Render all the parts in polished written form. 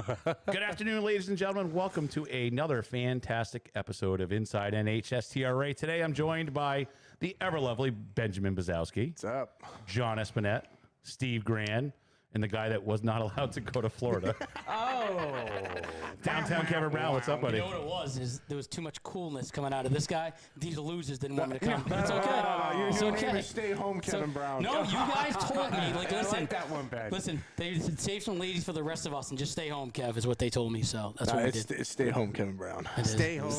Good afternoon, ladies and gentlemen. Welcome to another fantastic episode of Inside NHSTRA. Today, I'm joined by the ever-lovely Benjamin Bazowski. What's up? John Espinette, Steve Grand, and the guy that was not allowed to go to Florida. Downtown Kevin Brown. What's up, buddy? You know what it was? Is there was too much coolness coming out of this guy. These losers didn't want me to come. It's okay. It's okay. Stay home, Kevin Brown. No, you guys told me. Like, listen, I like that one, Ben. Listen, they said save some ladies for the rest of us and just stay home, Kev, is what they told me. So that's what I did. It's stay home, Kevin Brown. Stay home,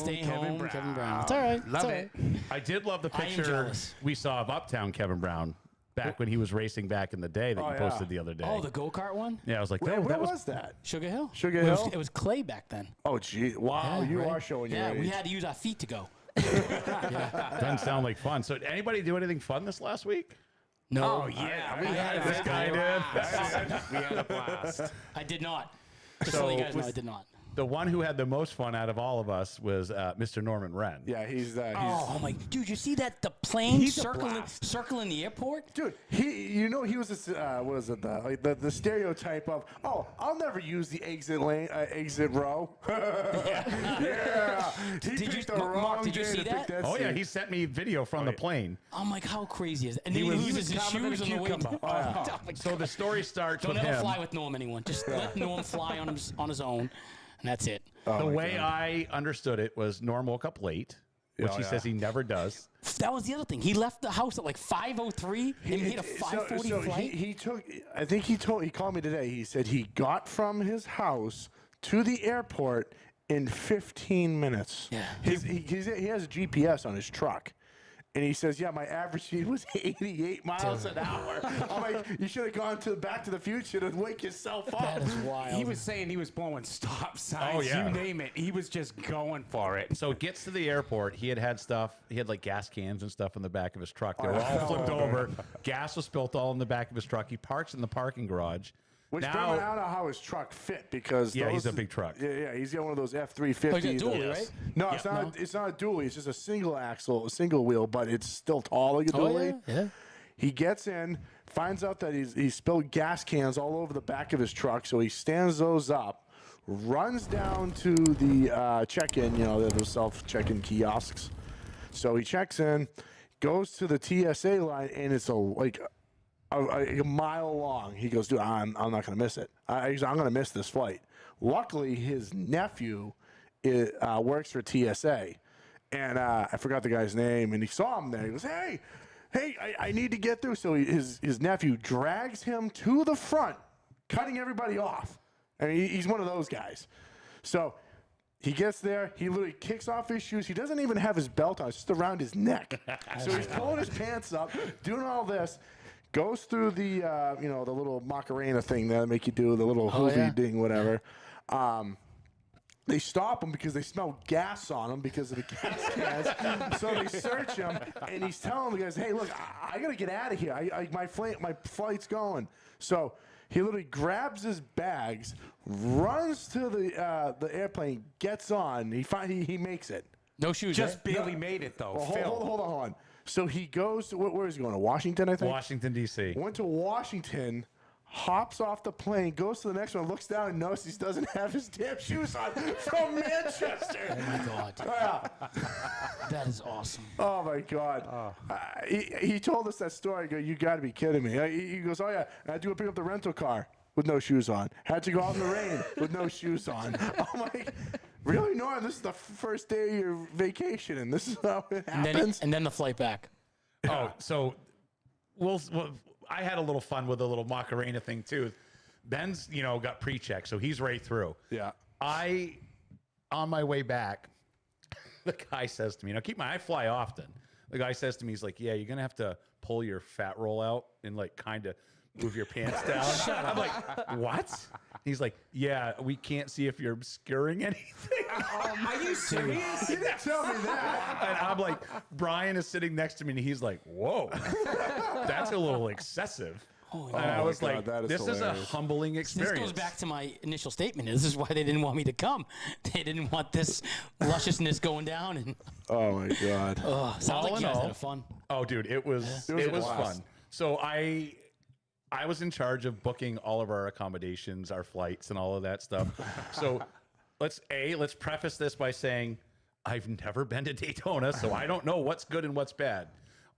Kevin Brown. It's all right. Love it. I did love the I am picture jealous. we saw of Uptown Kevin Brown back when he was racing back in the day that you posted the other day. Oh, the go-kart one? Yeah, I was like, Where that was that? Sugar Hill. Sugar It was- Hill? It was clay back then. Oh, gee. Wow, you right? are showing your Yeah, age. we had to use our feet to go. Doesn't sound like fun. So, did anybody do anything fun this last week? No. Oh, yeah. This guy did. We had a blast. I did not. Just so you guys know, I did not. The one who had the most fun out of all of us was Mr. Norman Wren. Yeah, he's Oh my, dude! You see that the plane He's a circling the airport? dude. He was this, what was it? The stereotype of, oh, I'll never use the exit lane, exit row. Yeah. He Did you- picked the Mark, wrong did you day see to pick that? Oh, yeah, seat. he sent me video from the plane. I'm like, how crazy is it? And He then he was- uses his calmer than shoes a on the way. cucumber. Oh my So God. the story starts Don't with ever him. fly with Norm, anyone. Just let Norm fly on his own, and that's it. The way I understood it was Norm woke up late, which he says he never does. That was the other thing. He left the house at like 5:03 and he had a 5:40 flight. He took. I think he called me today. He said he got from his house to the airport in 15 minutes. Yeah. He has a GPS on his truck. And he says, yeah, my average speed was 88 miles an hour. I'm like, you should have gone to Back to the Future to wake yourself up. That is wild. He was saying he was blowing stop signs. Oh, yeah. You name it. He was just going for it. So it gets to the airport. He had stuff. He had like gas cans and stuff in the back of his truck. They were all flipped over. Gas was spilled all in the back of his truck. He parks in the parking garage. Which I don't know how his truck fit because He's a big truck. Yeah, he's got one of those F-350s. Oh, you got dually, right? No, it's not. It's not a dually. It's just a single axle, a single wheel, but it's still tall like a dually. yeah. He gets in, finds out that he's spilled gas cans all over the back of his truck, so he stands those up, runs down to the check-in. You know, those self-check-in kiosks. So he checks in, goes to the TSA line, and it's a mile long. He goes, dude, I'm not going to miss it. I'm going to miss this flight. Luckily, his nephew works for TSA, and I forgot the guy's name, and he saw him there. He goes, hey, I need to get through. So his nephew drags him to the front, cutting everybody off. I mean, he's one of those guys. So he gets there. He literally kicks off his shoes. He doesn't even have his belt on. It's just around his neck. So he's pulling his pants up, doing all this. Goes through the the little Macarena thing that make you do the little hoovy ding, whatever. They stop him because they smell gas on him because of the gas cans. So they search him, and he's telling the guys, "Hey, look, I gotta get out of here. My flight's going." So he literally grabs his bags, runs to the airplane, gets on. He makes it. No shoes. Just right? barely made it, though. Well, hold on. So he goes to, where is he going? To Washington, I think? Washington, D.C. Went to Washington, hops off the plane, goes to the next one, looks down and notices he doesn't have his damn shoes on from Manchester. Oh my God. That is awesome. Oh, my God. He told us that story. I go, you got to be kidding me. He goes, oh, yeah, I had to go pick up the rental car with no shoes on. Had to go out in the rain with no shoes on. I'm like, really, Norm? This is the first day of your vacation, and this is how it happens? And then the flight back. Oh, so I had a little fun with a little Macarena thing too. Ben's, got pre-check, so he's right through. Yeah. On my way back, the guy says to me, I fly often. The guy says to me, he's like, yeah, you're going to have to pull your fat roll out and like kind of move your pants down. I'm like, what? He's like, yeah, we can't see if you're obscuring anything. Are you serious? He didn't tell me that. And I'm like, Brian is sitting next to me and he's like, whoa, that's a little excessive. And I was God, like, this is a hilarious. humbling experience. This goes back to my initial statement. This is why they didn't want me to come. They didn't want this lusciousness going down. And Oh, my God. sounds like you guys had fun. Oh, dude, it was a fun. blast. So I I was in charge of booking all of our accommodations, our flights, and all of that stuff. So let's preface this by saying I've never been to Daytona, so I don't know what's good and what's bad.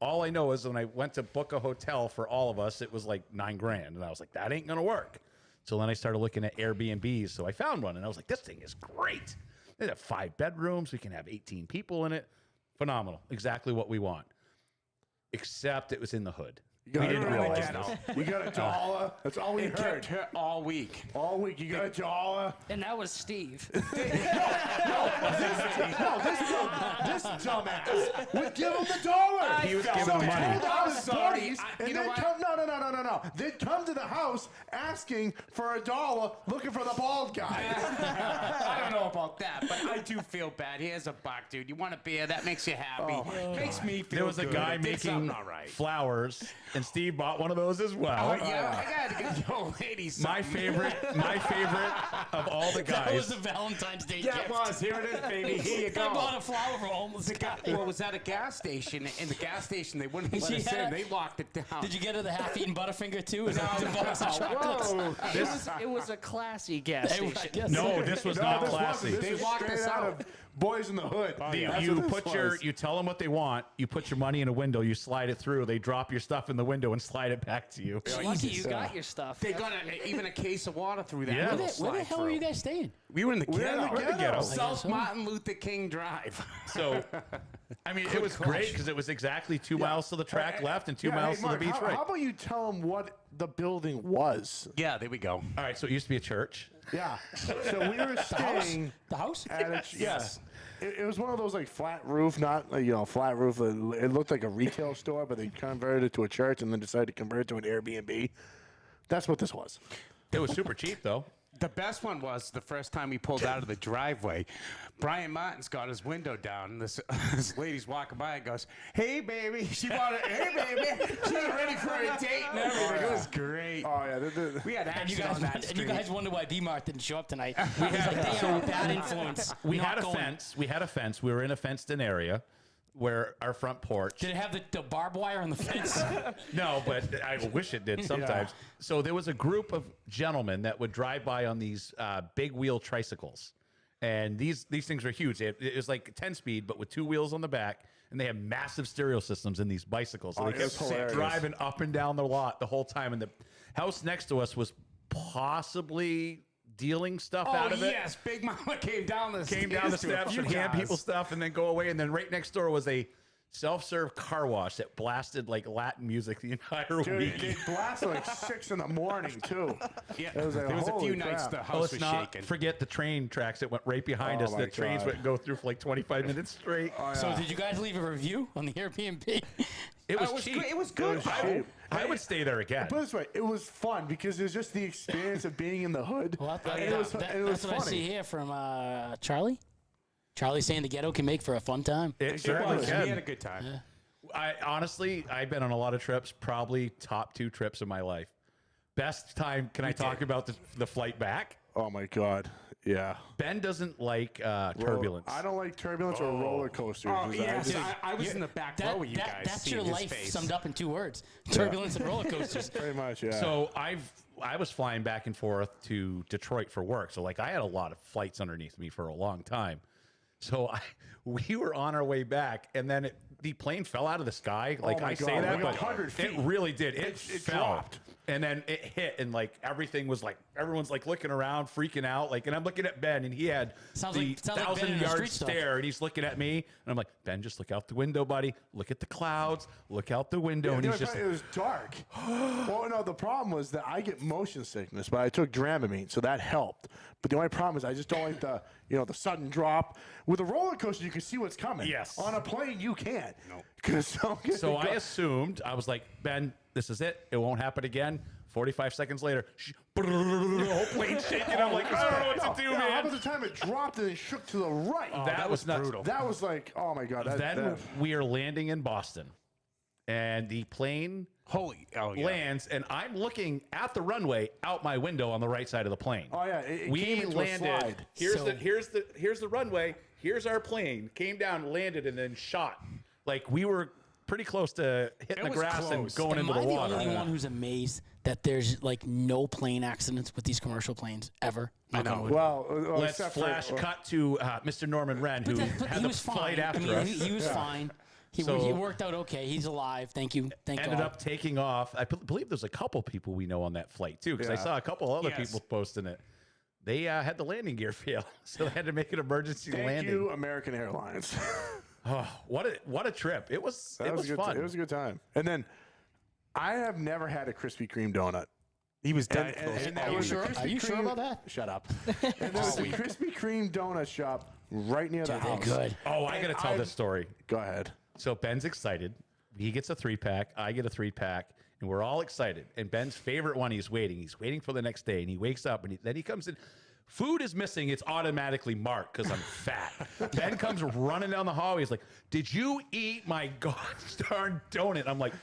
All I know is when I went to book a hotel for all of us, it was like $9,000, and I was like, that ain't gonna work. So then I started looking at Airbnbs. So I found one, and I was like, this thing is great. They have 5 bedrooms. We can have 18 people in it. Phenomenal. Exactly what we want. Except it was in the hood. You got We didn't a realize dollar. this. You got a dollar. That's all we It heard. kept her all week. All week. You got a dollar. And that was Steve. This dumbass would give him the dollar. He was So giving him he money. told all his Sorry, buddies, and you know then what? come. No. They'd come to the house asking for a dollar, looking for the bald guy. I don't know about that, but I do feel bad. Here's a buck, dude. You want a beer? That makes you happy. Makes me feel There was a good. guy I did making something all right. flowers, and Steve bought one of those as well. Oh, yeah, I gotta get the old lady My something. favorite of all the That was guys. the Valentine's Day Yeah, gift. it was. Here it is, baby. Here you go. I bought a flower for a homeless guy. Well, it was at a gas station. In the gas station, they wouldn't let She us had- in. They locked it down. Did you get her the half-eaten Butterfinger too? Is that the box of chocolates? Whoa. It was a classy gas Hey, station. yes. No, this was not this classy. wasn't. This was locked straight us out out. of Boys in the Hood. That's You what this put was. you tell them what they want. You put your money in a window. You slide it through. They drop your stuff in the window and slide it back to you. Lucky you got your stuff. They got even a case of water through that. Yeah. little Where the slide hell through. were you guys staying? We were in the We're in the ghetto. ghetto. ghetto. South Martin Luther King Drive. So, I mean, it was great because it was exactly 2 miles to the track left and 2 Yeah, miles hey, to the Mark, beach right. How about you tell them what the building was? Yeah, there we go. All right, so it used to be a church. Yeah. So we were staying The house? at a Yes. It was one of those like flat roof, not like, flat roof. It looked like a retail store, but they converted it to a church and then decided to convert it to an Airbnb. That's what this was. It was super cheap though. The best one was the first time we pulled out of the driveway. Brian Martin's got his window down, and this lady's walking by and goes, "Hey, baby." She wanted, "Hey, baby." She was ready for a date and everything. It was great. Oh yeah. We had And you action on that guys, street. wonder why B-Mart didn't show up tonight. We had they are a bad influence. We Not had a going. fence. We had a fence. We were in a fenced-in area where our front porch. Did it have the barbed wire on the fence? No, but I wish it did sometimes. So there was a group of gentlemen that would drive by on these big wheel tricycles. And these things are huge. It was like 10-speed, but with 2 wheels on the back. And they have massive stereo systems in these bicycles. So they it's kept hilarious. driving up and down the lot the whole time. And the house next to us was possibly dealing stuff Oh, out of it. yes. Big Mama came down the Came down the steps and hand people stuff and then go away. And then right next door was a self-serve car wash that blasted like Latin music the entire Dude, week. it blasted like 6 in the morning too. Yeah. It was like, There was a few holy nights crap. the Oh, house let's was not shaking. forget the train tracks that went right behind Oh us. my The trains God. would go through for like 25 minutes straight. So did you guys leave a review on the Airbnb? It was It was cheap. good. It was good. It was cheap. I would stay there again. Put it this way, it was fun because it was just the experience of being in the hood. Well, and it was, and it was that's what I see funny. here from Charlie. Charlie saying the ghetto can make for a fun time. It certainly We had a can. good time. I honestly, I've been on a lot of trips. Probably top 2 trips of my life. Best time. Can I talk about the flight back? Oh my God. Yeah. Ben doesn't like turbulence. I don't like turbulence or roller coasters. Oh, yes. I I was in the back row with you guys. That's seeing your his life face. summed up in 2 words: turbulence and roller coasters. pretty much, yeah. So I was flying back and forth to Detroit for work. So like I had a lot of flights underneath me for a long time. So we were on our way back, and then the plane fell out of the sky. Like my I say God, that, like but 100 it feet. really did. It fell. dropped. And then it hit, and like everything was like everyone's like looking around, freaking out. Like, and I'm looking at Ben, and he had Sounds the like Ben in a 1,000-yard street stop. stare, and he's looking at me, and I'm like, Ben, just look out the window, buddy. Look at the clouds. Look out the window, and The he's only just. problem- it was dark. Well, no, the problem was that I get motion sickness, but I took Dramamine, so that helped. But the only problem is I just don't like the the sudden drop. With a roller coaster, you can see what's coming. Yes. On a plane, you can't. No. So I assumed, I was like, Ben, this is it. It won't happen again. 45 seconds later, the whole plane shaking. I'm like, I don't know what to do, How man. about the time it dropped and it shook to the right? that was nuts. brutal. That was like, oh my God. Then we are landing in Boston, and the plane Oh, yeah. lands, and I'm looking at the runway out my window on the right side of the plane. Oh yeah, it We came into a landed. slide. Here's the runway. Here's our plane. Came down, landed, and then shot. Like we were pretty close to hitting It the was grass and close. going Am into I the the water. only one who's amazed that there's like no plane accidents with these commercial planes ever. I know. Well, Let's except flash for, cut to Mr. Norman Wren, who But had he the was flight fine. after I mean, us. he was fine. He So- worked out okay. He's alive. Thank you. Thank Ended God. up taking off. I believe there's a couple people we know on that flight too, because I Yeah. saw a couple other Yes. people posting it. They had the landing gear fail, so they had to make an emergency thank landing. you, American Airlines. Oh, what a trip! It was That it was good. fun. It was a good time. And then I have never had a Krispy Kreme donut. He was done. And Are there you was a sure? Krispy Are you sure Kreme- about that? Shut up. And there was a Krispy Kreme donut shop right near the They're house. good. Oh, I got to tell this story. Go ahead. So Ben's excited. He gets a 3-pack. I get a 3-pack, and we're all excited. And Ben's favorite one, he's waiting. He's waiting for the next day, and he wakes up, and then he comes in. Food is missing. It's automatically marked because I'm fat. Ben comes running down the hallway. He's like, "Did you eat my gosh darn donut?" I'm like,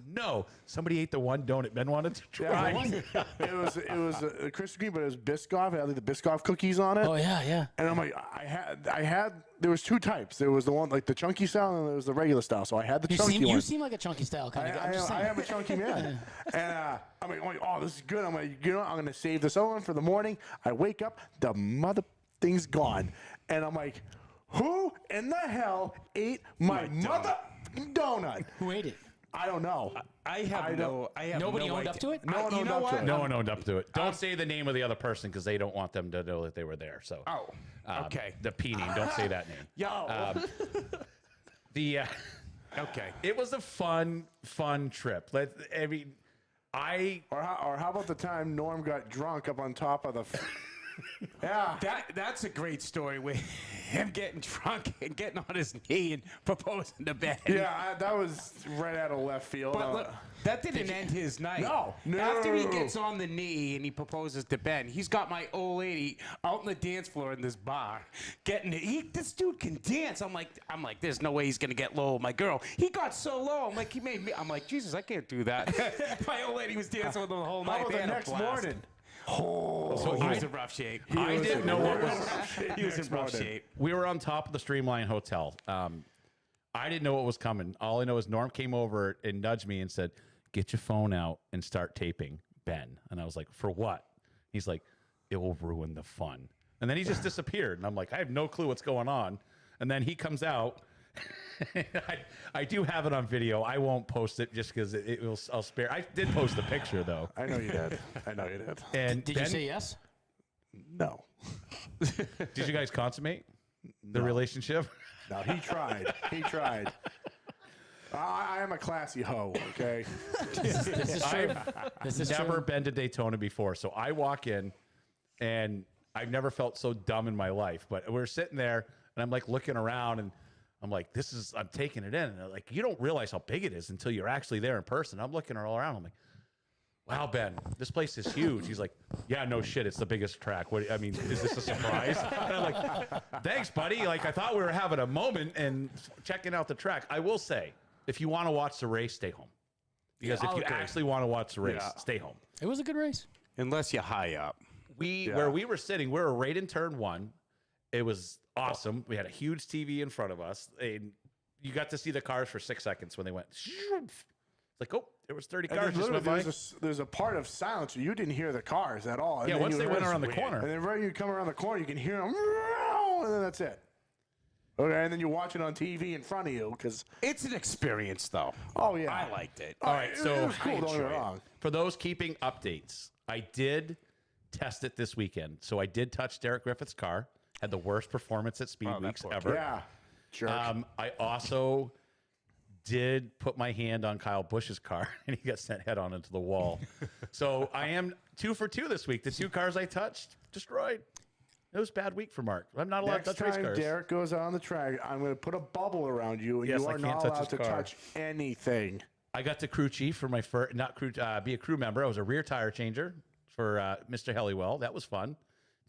"No, somebody ate the one donut Ben wanted to try." It was a Krispy Kreme, but it was Biscoff. It had like the Biscoff cookies on it. Oh yeah, yeah. And I'm like, I had. There was two types. There was the one like the chunky style, and there was the regular style. So I had the chunky one. You seem like a chunky style kind of guy. I'm just I saying. am a chunky man. And I'm like, oh, this is good. I'm like, you know what? I'm going to save this other one for the morning. I wake up, the mother thing's gone. And I'm like, who in the hell ate my mother donut? Who ate it? I don't know. I have Nobody no owned up idea. to it? No one You owned know up to what? it. No one owned up to it. Don't say the name of the other person because they don't want them to know that they were there. So, Oh, okay. the P name. Don't say that name. Yeah. The Okay. it was a fun trip. I mean, Or how about the time Norm got drunk up on top of the... Yeah. That's a great story with him getting drunk and getting on his knee and proposing to Ben. Yeah, that was right out of left field. But look, that didn't end his night. No. After he gets on the knee and he proposes to Ben, he's got my old lady out on the dance floor in this bar, getting it. This dude can dance. I'm like, there's no way he's gonna get low with my girl. He got so low. I'm like, he made me. I'm like, Jesus, I can't do that. My old lady was dancing with him the whole How night. about They the had a next blast. morning? so He was in rough shape. I didn't know what was. He was in rough morning. shape. We were on top of the Streamline Hotel. I didn't know what was coming. All I know is Norm came over and nudged me and said, "Get your phone out and start taping Ben." And I was like, "For what?" He's like, "It will ruin the fun." And then he just disappeared. And I'm like, I have no clue what's going on. And then he comes out. I do have it on video. I won't post it just because it will. I'll spare. I did post the picture though. I know you did. I know you did. And Did Ben, you say yes? No. did you guys consummate the relationship? No, he tried. He tried. I am a classy hoe, okay? This is true. This is Never true. been to Daytona before. So I walk in and I've never felt so dumb in my life. But we're sitting there and I'm like looking around and I'm like, I'm taking it in. And they're like, you don't realize how big it is until you're actually there in person. I'm looking all around. I'm like, wow, Ben, this place is huge. He's like, yeah, no shit. It's the biggest track. I mean, is this a surprise? And I'm like, thanks, buddy. Like, I thought we were having a moment and checking out the track. I will say, if you want to watch the race, stay home. Because if you actually want to watch the race, stay home. It was a good race. Unless you're high up. Where we were sitting, we were right in turn one. It was awesome. We had a huge TV in front of us. And you got to see the cars for 6 seconds when they went. It's like, oh, there was 30 And cars then just went by. there's a part of silence where you didn't hear the cars at all. And Yeah, then once you they went around the weird. corner. And then right when you come around the corner, you can hear them, and then that's it. Okay, and then you watch it on TV in front of you because, It's an experience, though. oh, yeah. I liked it. All right, It so was cool, don't get me enjoyed it. wrong. for those keeping updates, I did test it this weekend. So I did touch Derek Griffith's car. Had the worst performance at Speed that Weeks poor ever. Yeah, jerk. I also did put my hand on Kyle Busch's car, and he got sent head on into the wall. So I am 2 for 2 this week. The 2 cars I touched, destroyed. It was a bad week for Mark. I'm not allowed to Next touch race time cars. Derek goes out on the track, I'm going to put a bubble around you, and Yes, you I are can't not touch allowed his to car. touch anything. I got to crew chief for my first, be a crew member. I was a rear tire changer for Mr. Helliwell. That was fun.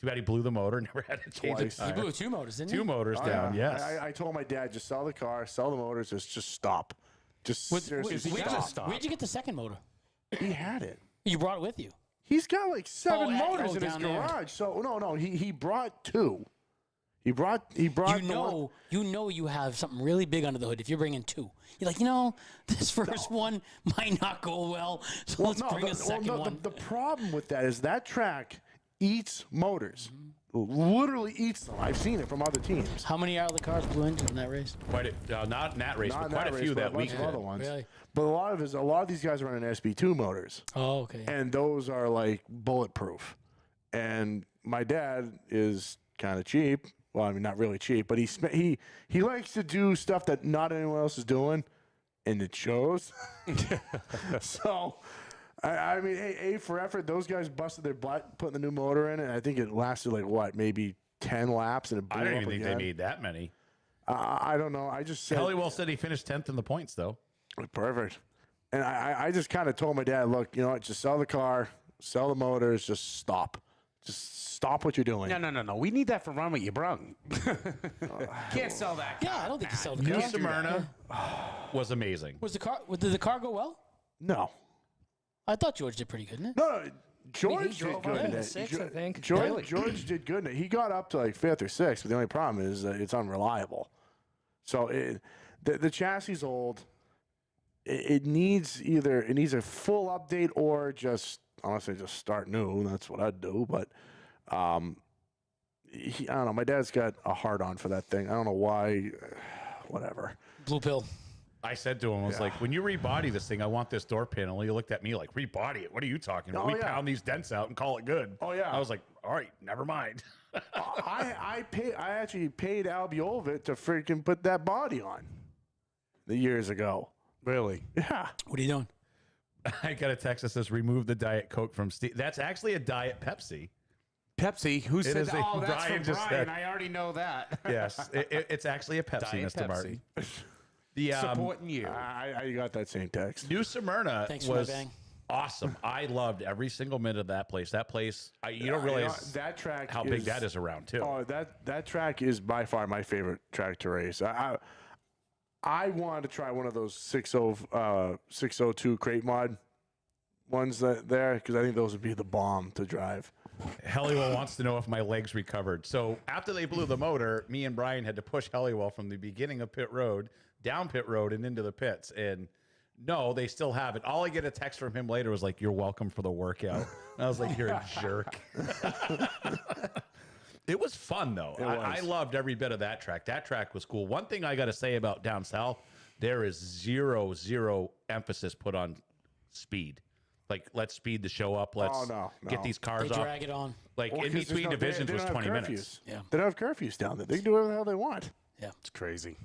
Too bad he blew the motor. Never had to change Twice. a You tire. blew 2 motors, didn't 2 you? motors Oh, down. yeah. Yes. I told my dad, just sell the car, sell the motors, just stop. Just seriously stop. Where'd you get the second motor? He had it. You brought it with you. He's got like 7 Oh, motors in his down there. garage. So no, he brought 2. He brought You the one- know, you have something really big under the hood if you're bringing two. You're like, this first one might not go well, so let's bring a second one. The problem with that is that track eats motors. Literally eats them. I've seen it from other teams. How many out of the cars blew engines in that race? Quite a, not in that race, Not but in quite that a race, few but that a bunch week. of other ones. Really? But a lot of these guys are running SB2 motors, Oh, okay. and those are like bulletproof. And my dad is kind of cheap. Well, I mean, not really cheap, but he likes to do stuff that not anyone else is doing, and it shows. So, I mean, A for effort. Those guys busted their butt putting the new motor in, and I think it lasted like what, maybe 10 laps, and it blew I don't up even think again. they made that many. I don't know. I just said Helliwell said he finished 10th in the points, though. perfect, and I just kind of told my dad, look, you know what, just sell the car, sell the motors, just stop what you're doing. No. We need that for Run What You Brung. Can't sell that. Yeah, I don't think you sold the New car. Smyrna was amazing. Did the car go well? No. I thought George did pretty good, didn't it? No, George did drove good up in in it. sixth, I think. George did good in it. He got up to like 5th or 6th, but the only problem is that it's unreliable. So the chassis is old. It needs a full update or just, honestly, just start new. That's what I'd do. But I don't know. My dad's got a hard on for that thing. I don't know why. Whatever. Blue pill. I said to him, I was like, when you rebody this thing, I want this door panel. He looked at me like, rebody it? What are you talking about? Oh, We yeah. pound these dents out and call it good. Oh, yeah. I was like, all right, never mind. I actually paid Albiolvit to freaking put that body on years ago. Really? Yeah. What are you doing? I got a text that says, remove the Diet Coke from Steve. That's actually a Diet Pepsi. Pepsi? Who said is that? a- Oh, that's Brian from just Brian. said- I already know that. Yes, it's actually a Pepsi, Diet Mr. Pepsi. Martin. The Supporting you. I got that same text. New Smyrna Thanks for my was bang. awesome. I loved every single minute of that place. That place, you don't realize that track how big that is around, too. Oh, that track is by far my favorite track to race. I wanted to try one of those 602 crate mod ones there because I think those would be the bomb to drive. Helliwell wants to know if my legs recovered. So after they blew the motor, me and Brian had to push Helliwell from the beginning of pit road, down pit road, and into the pits. And no, they still have it. All I get a text from him later was like, "You're welcome for the workout." And I was like, "You're a jerk." It was fun, though. I loved every bit of that track. That track was cool. One thing I got to say about down south, there is zero emphasis put on speed. Like, let's speed the show up. Let's get these cars They off. drag it on. Like, Well, in 'cause between they divisions don't was have 20 curfews. minutes. Yeah. They don't have curfews down there. They can do whatever the hell they want. Yeah. It's crazy.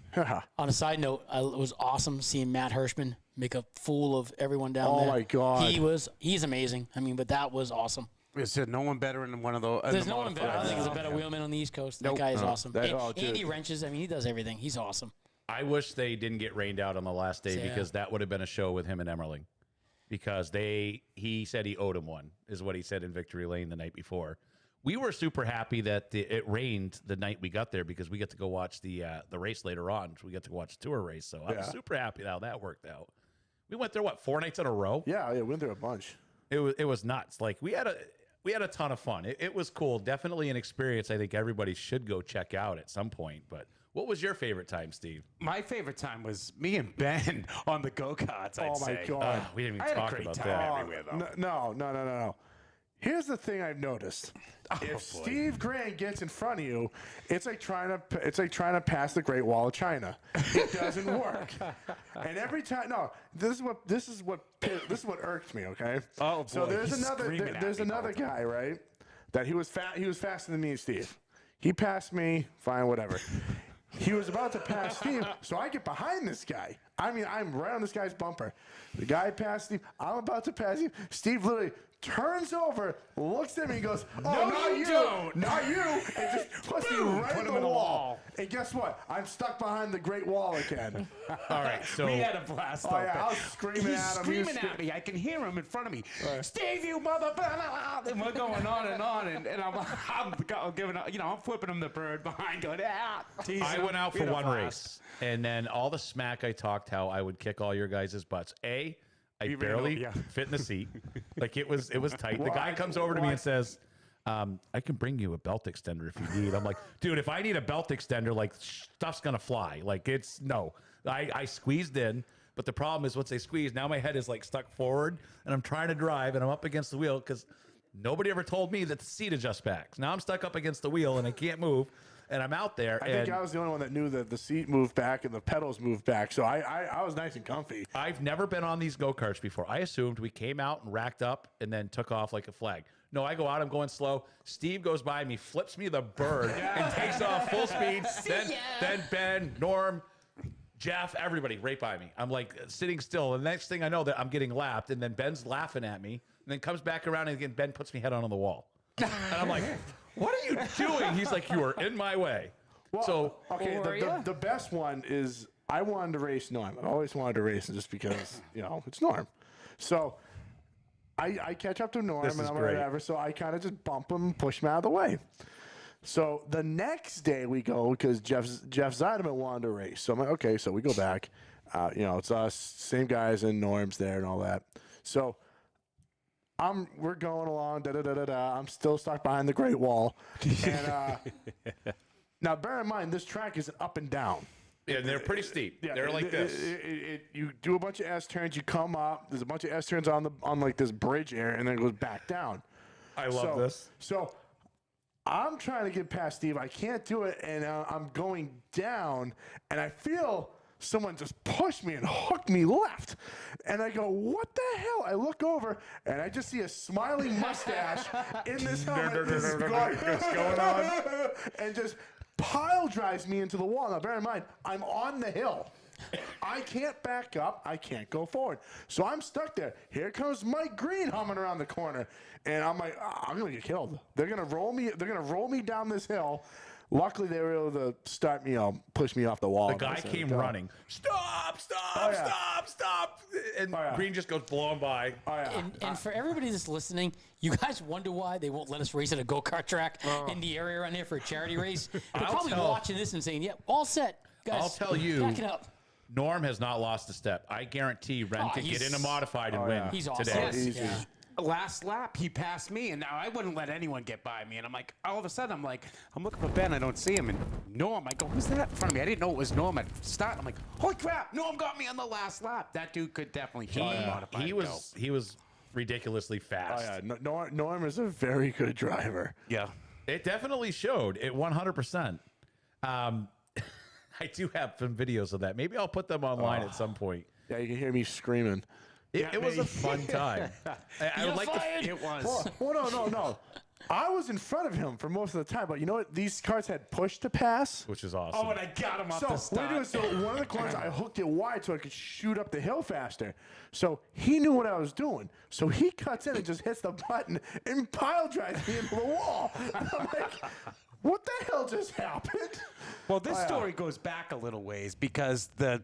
On a side note, it was awesome seeing Matt Hirschman make a fool of everyone down there. Oh, my God. He's amazing. I mean, but that was awesome. Is there no one better than one of those? There's no one better. I don't think there's a better wheelman on the East Coast. That guy is awesome. Andy wrenches. I mean, he does everything. He's awesome. I wish they didn't get rained out on the last day Yeah. because that would have been a show with him and Emmerling. Because he said he owed him one, is what he said in Victory Lane the night before. We were super happy that it rained the night we got there because we get to go watch the race later on. We get to watch the tour race. So I was super happy how that worked out. We went there, 4 nights in a row? Yeah, we went there a bunch. It was nuts. Like we had a ton of fun. It was cool. Definitely an experience I think everybody should go check out at some point. But what was your favorite time, Steve? My favorite time was me and Ben on the go-karts, I'd say. Oh, my God. We didn't I even had a talk great about time that. everywhere, though. No. Here's the thing I've noticed. If Steve Grant gets in front of you, it's like trying to pass the Great Wall of China. It doesn't work. And every time, this is what irked me. Okay. Oh, So boy, there's he's screaming at me all another the time. guy, right? That he was faster than me and Steve. He passed me. Fine, whatever. He was about to pass Steve, so I get behind this guy. I mean, I'm right on this guy's bumper. The guy passed Steve. I'm about to pass Steve. Steve literally turns over, looks at me, and goes, "Oh, No, not you you, don't." not you!" And just puts me right Put in him the in the wall. wall. And guess what? I'm stuck behind the Great Wall again. All right, so We had a blast. Oh, out yeah, there. I was screaming He's at him. Screaming at me. I can hear him in front of me. Steve, you mother! And we're going on, and I'm giving, I'm flipping him the bird behind, going, teasing I him. went out We for had a one blast. race, and then all the smack I talked how I would kick all your guys' butts. I You ran barely over, yeah. fit in the seat. Like it was tight. The guy Why? comes over to me Why? and says, I can bring you a belt extender if you need. I'm like, dude, if I need a belt extender, like stuff's going to fly. Like no. I squeezed in, but the problem is once they squeeze, now my head is like stuck forward and I'm trying to drive and I'm up against the wheel because nobody ever told me that the seat adjusts back. Now I'm stuck up against the wheel and I can't move and I'm out there. I think I was the only one that knew that the seat moved back and the pedals moved back. So I was nice and comfy. I've never been on these go-karts before. I assumed we came out and racked up and then took off like a flag. No, I go out, I'm going slow. Steve goes by me, flips me the bird, and takes off full speed. Then Ben, Norm, Jeff, everybody right by me. I'm like sitting still. And the next thing I know that I'm getting lapped, and then Ben's laughing at me, and then comes back around, and again, Ben puts me head on the wall. And I'm like, what are you doing? He's like, you are in my way. Well, So okay, the best one is I wanted to race Norm. I always wanted to race him just because, it's Norm. So I catch up to Norm This and is I'm great. whatever. So I kind of just bump him and push him out of the way. So the next day we go because Jeff Zeideman wanted to race. So I'm like, okay, so we go back. It's us, same guys, and Norm's there and all that. So we're going along, I'm still stuck behind the Great Wall. And now bear in mind, this track is up and down. yeah, they're pretty steep. Yeah, They're like this. You do a bunch of S turns, you come up. There's a bunch of S turns on like this bridge here, and then it goes back down. I love this. So I'm trying to get past Steve. I can't do it, and I'm going down, and I feel someone just pushed me and hooked me left. And I go, what the hell? I look over, and I just see a smiling mustache in this helmet. What's going on? And just pile drives me into the wall. Now, bear in mind, I'm on the hill. I can't back up. I can't go forward. So I'm stuck there. Here comes Mike Green humming around the corner. And I'm like, I'm going to get killed. They're going to roll me. They're going to roll me down this hill. Luckily, they were able to start me, push me off the wall. The guy came running. Stop! And Green just goes blowing by. Oh, yeah. And for everybody that's listening, you guys wonder why they won't let us race at a go-kart track in the area around here for a charity race? They're probably watching this and saying, "Yep, all set, guys." I'll tell you. Back it up. Norm has not lost a step. I guarantee Ren can get in a modified and win He's awesome. today. Yes. Easy. Yeah. Last lap, he passed me, and now I wouldn't let anyone get by me. And I'm like, all of a sudden, I'm looking for Ben. I don't see him. And Norm, I go, who's that in front of me? I didn't know it was Norm at start. I'm like, holy crap, Norm got me on the last lap. That dude could definitely shot a modified. He was ridiculously fast. Oh, yeah. Norm is a very good driver. Yeah. It definitely showed. It 100%. I do have some videos of that. Maybe I'll put them online at some point. Yeah, you can hear me screaming. It was a fun time. I would like to. It was. Well, no. I was in front of him for most of the time, but you know what? These cars had push to pass. Which is awesome. Oh, and I got him off the So what I start. do is, so one of the corners, I hooked it wide so I could shoot up the hill faster. So he knew what I was doing. So he cuts in and just hits the button and pile drives me into the wall. I'm like, what the hell just happened? Well, this story goes back a little ways because the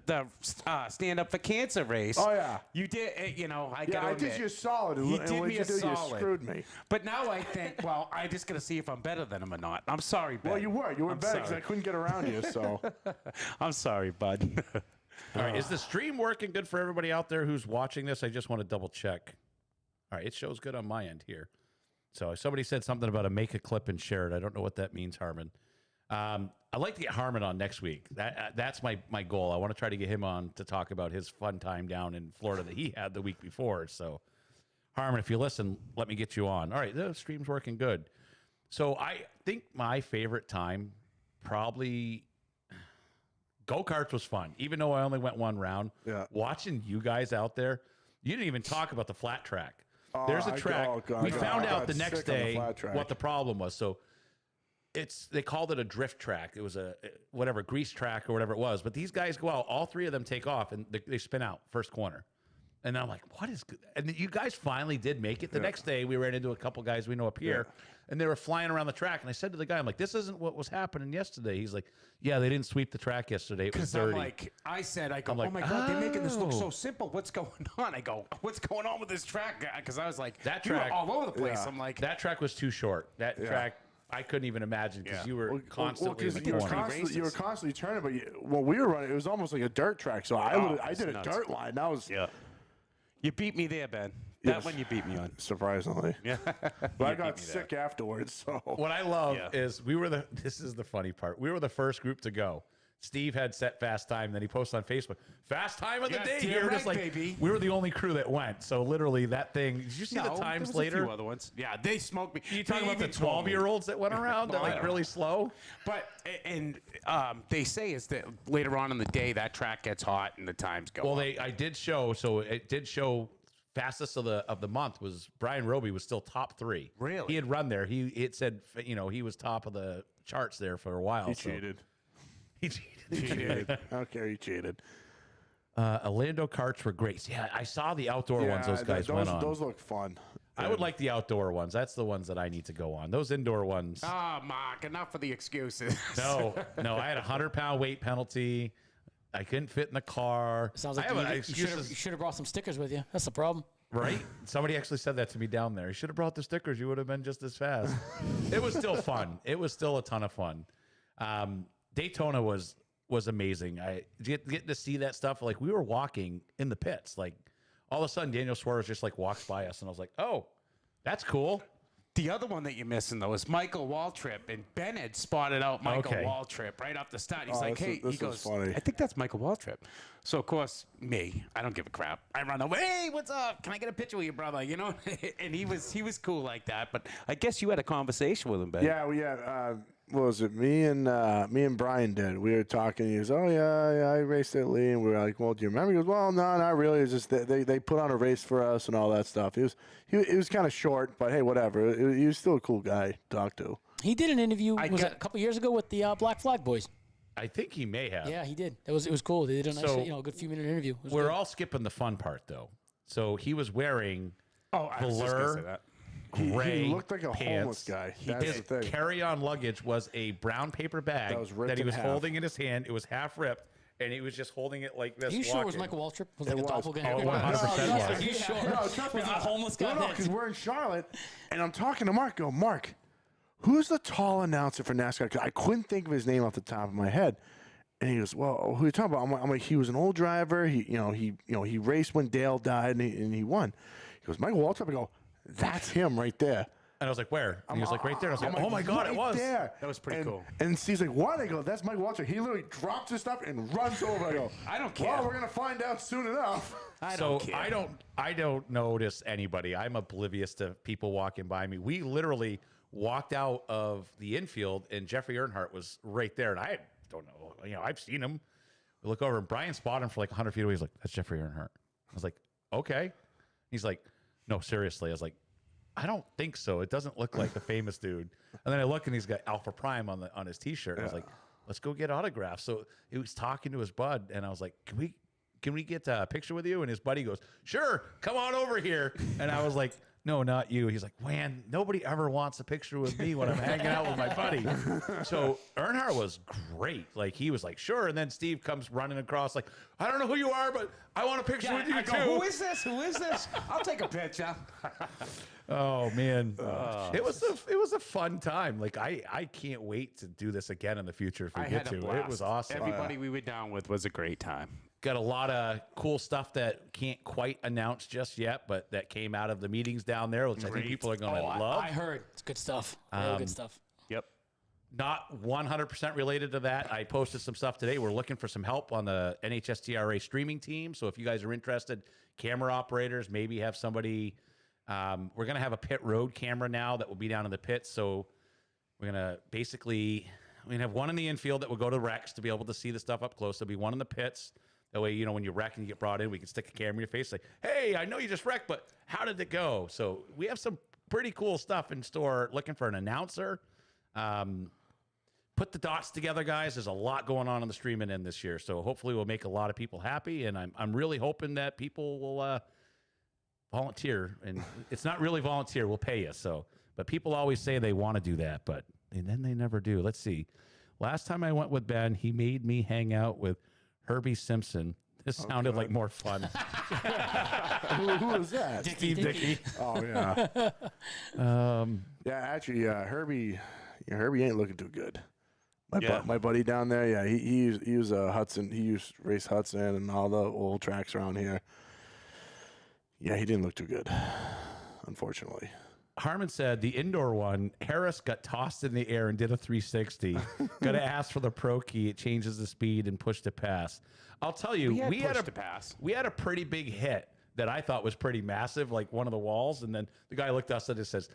Stand Up for Cancer race. Oh, yeah. You did, I Yeah, gotta I did admit, you a solid. You And did what'd me you a do? solid. You screwed me. But now I think, well, I just gotta see if I'm better than him or not. I'm sorry, Ben. Well, you were. You were I'm better because I sorry. couldn't get around you. So I'm sorry, bud. All right, is the stream working good for everybody out there who's watching this? I just want to double check. All right, it shows good on my end here. So somebody said something about a make a clip and share it. I don't know what that means, Harmon. I'd like to get Harmon on next week. That's my goal. I want to try to get him on to talk about his fun time down in Florida that he had the week before. So, Harmon, if you listen, let me get you on. All right, the stream's working good. So I think my favorite time probably go-karts was fun, even though I only went one round. Yeah. Watching you guys out there, you didn't even talk about the flat track. There's a I- track. oh, God, we God, found I out got the next sick on the day flat track. what the problem was. So they called it a drift track. It was a whatever grease track or whatever it was. But these guys go out. All three of them take off and they spin out first corner. And I'm like, what is good? And you guys finally did make it. The next day we ran into a couple guys we know up here, and they were flying around the track. And I said to the guy, I'm like, this isn't what was happening yesterday. He's like, yeah, they didn't sweep the track yesterday. It was Because dirty. I'm like, I go, I'm like, oh my God, they're making this look oh. so simple. What's going on? I go, what's going on with this track? Because I was like, That you were track- all over the place. Yeah. I'm like, That track was too short. That track, I couldn't even imagine because you were constantly in the you were corner. constantly turning, but when we were running, it was almost like a dirt track. So I did a nuts. dirt line. That was you beat me there, Ben. That one you beat me on. Surprisingly. Yeah. But I got sick afterwards, so. What I love is this is the funny part. We were the first group to go. Steve had set fast time, then he posted on Facebook, fast time of the day damn here. right, Just like baby. we were the only crew that went. So literally that thing. Did you see the No, times there was a few later? other ones. Yeah, they smoked me. You talking They about the even told me. 12-year-olds that went around that I like don't really know. slow? But they say is that later on in the day that track gets hot and the times go. Well, up. I did show. So it did show. Fastest of the month was Brian Roby was still top 3. Really? He had run there. It said he was top of the charts there for a while. He so- cheated. He cheated. He cheated. I don't care. He cheated. Orlando carts were great. Yeah, I saw the outdoor ones those guys went on. Those look fun. I would like the outdoor ones. That's the ones that I need to go on. Those indoor ones. Oh, Mark, enough of the excuses. No. I had a 100-pound weight penalty. I couldn't fit in the car. Sounds like I have you excuses, should have brought some stickers with you. That's the problem. right? Somebody actually said that to me down there. You should have brought the stickers. You would have been just as fast. It was still fun. It was still a ton of fun. Daytona was amazing. Getting to see that stuff. Like we were walking in the pits. Like all of a sudden, Daniel Suarez just like walks by us, and I was like, "Oh, that's cool." The other one that you're missing, though, is Michael Waltrip. And Ben had spotted out Michael Okay. Waltrip right off the start. He's Oh, like, this hey, is- this he is goes, funny. I think that's Michael Waltrip. So, of course, I don't give a crap. I run over, hey, what's up? Can I get a picture with your brother? You know? And he was cool like that. But I guess you had a conversation with him, Ben. Yeah, we had. What was it? Me and Brian did. We were talking. He goes, "Oh yeah, I raced at Lee," and we were like, "Well, do you remember?" He goes, "Well, no, not really. It's just they put on a race for us and all that stuff." He was kind of short, but hey, whatever. He was still a cool guy to talk to. He did an interview a couple years ago with the Black Flag boys. I think he may have. Yeah, he did. It was cool. They did a nice, So, a good few minute interview. It was We're good. all skipping the fun part though. So he was wearing Oh, I was just going to say Blur. that. gray He looked like a homeless pants. guy. That's His the thing. carry-on luggage was a brown paper bag That was ripped he in was half. holding in his hand. It was half ripped, and he was just holding it like this. Are you sure it was walking. Michael Waltrip? Was like It a was. doppelganger? Oh, 100% Are was. you sure? No, trust me. Was it a homeless guy? No, because we're in Charlotte, and I'm talking to Mark. Go, Mark, who's the tall announcer for NASCAR? 'Cause I couldn't think of his name off the top of my head. And he goes, "Well, who are you talking about?" I'm like, "He was an old driver. He raced when Dale died, and he won." He goes, "Michael Waltrip." I go, "That's him right there." And I was like, "Where?" And he was like, "Right there." And I was I'm like, "Oh my god, right it was!" there. That was pretty And- cool. And Steve's like, "What?" I go, "That's Michael Waltrip." He literally drops his stuff and runs over. I go, I don't care. Well, we're gonna find out soon enough. So I don't notice anybody. I'm oblivious to people walking by me. We literally walked out of the infield, and Jeffrey Earnhardt was right there, and I don't know. I've seen him. We look over, and Brian spotted him for like 100 feet away. He's like, "That's Jeffrey Earnhardt." I was like, "Okay." He's like, "No, seriously." I was like, "I don't think so. It doesn't look like the famous dude." And then I look, and he's got Alpha Prime on his T-shirt. And I was like, "Let's go get autographs." So he was talking to his bud, and I was like, Can we get a picture with you?" And his buddy goes, "Sure, come on over here." And I was like, "No, not you." He's like, "Man, nobody ever wants a picture with me when I'm hanging out with my buddy." So Earnhardt was great. Like he was like, "Sure." And then Steve comes running across like, "I don't know who you are, but I want a picture with you I too." go, who is this? Who is this? I'll take a picture. Oh man, it was a fun time. Like I can't wait to do this again in the future if we I get had a to. blast. It was awesome. Everybody we were down with was a great time. Got a lot of cool stuff that can't quite announce just yet, but that came out of the meetings down there, which I think people are going to love. I heard. It's good stuff. Real good stuff. Yep. Not 100% related to that. I posted some stuff today. We're looking for some help on the NHSTRA streaming team. So if you guys are interested, camera operators, maybe have somebody. We're going to have a pit road camera now that will be down in the pits. So we're going to we're going to have one in the infield that will go to wrecks to be able to see the stuff up close. There'll be one in the pits. That way, when you wreck and you get brought in, we can stick a camera in your face, like, "Hey, I know you just wrecked, but how did it go?" So we have some pretty cool stuff in store. Looking for an announcer. Put the dots together, guys. There's a lot going on the streaming end this year, so hopefully we'll make a lot of people happy. And I'm really hoping that people will volunteer. And it's not really volunteer; we'll pay you. So, but people always say they want to do that, but and then they never do. Let's see. Last time I went with Ben, he made me hang out with Herbie Simpson. This sounded like more fun. Who was that? Steve Dickey. Oh yeah. Yeah, actually, Herbie ain't looking too good. My buddy down there, yeah, he was a Hudson. He used race Hudson and all the old tracks around here. Yeah, he didn't look too good, unfortunately. Harmon said the indoor one, Harris got tossed in the air and did a 360. Got to ask for the pro key. It changes the speed and push to pass. I'll tell you, we had a pretty big hit that I thought was pretty massive, like one of the walls. And then the guy looked at us and just says,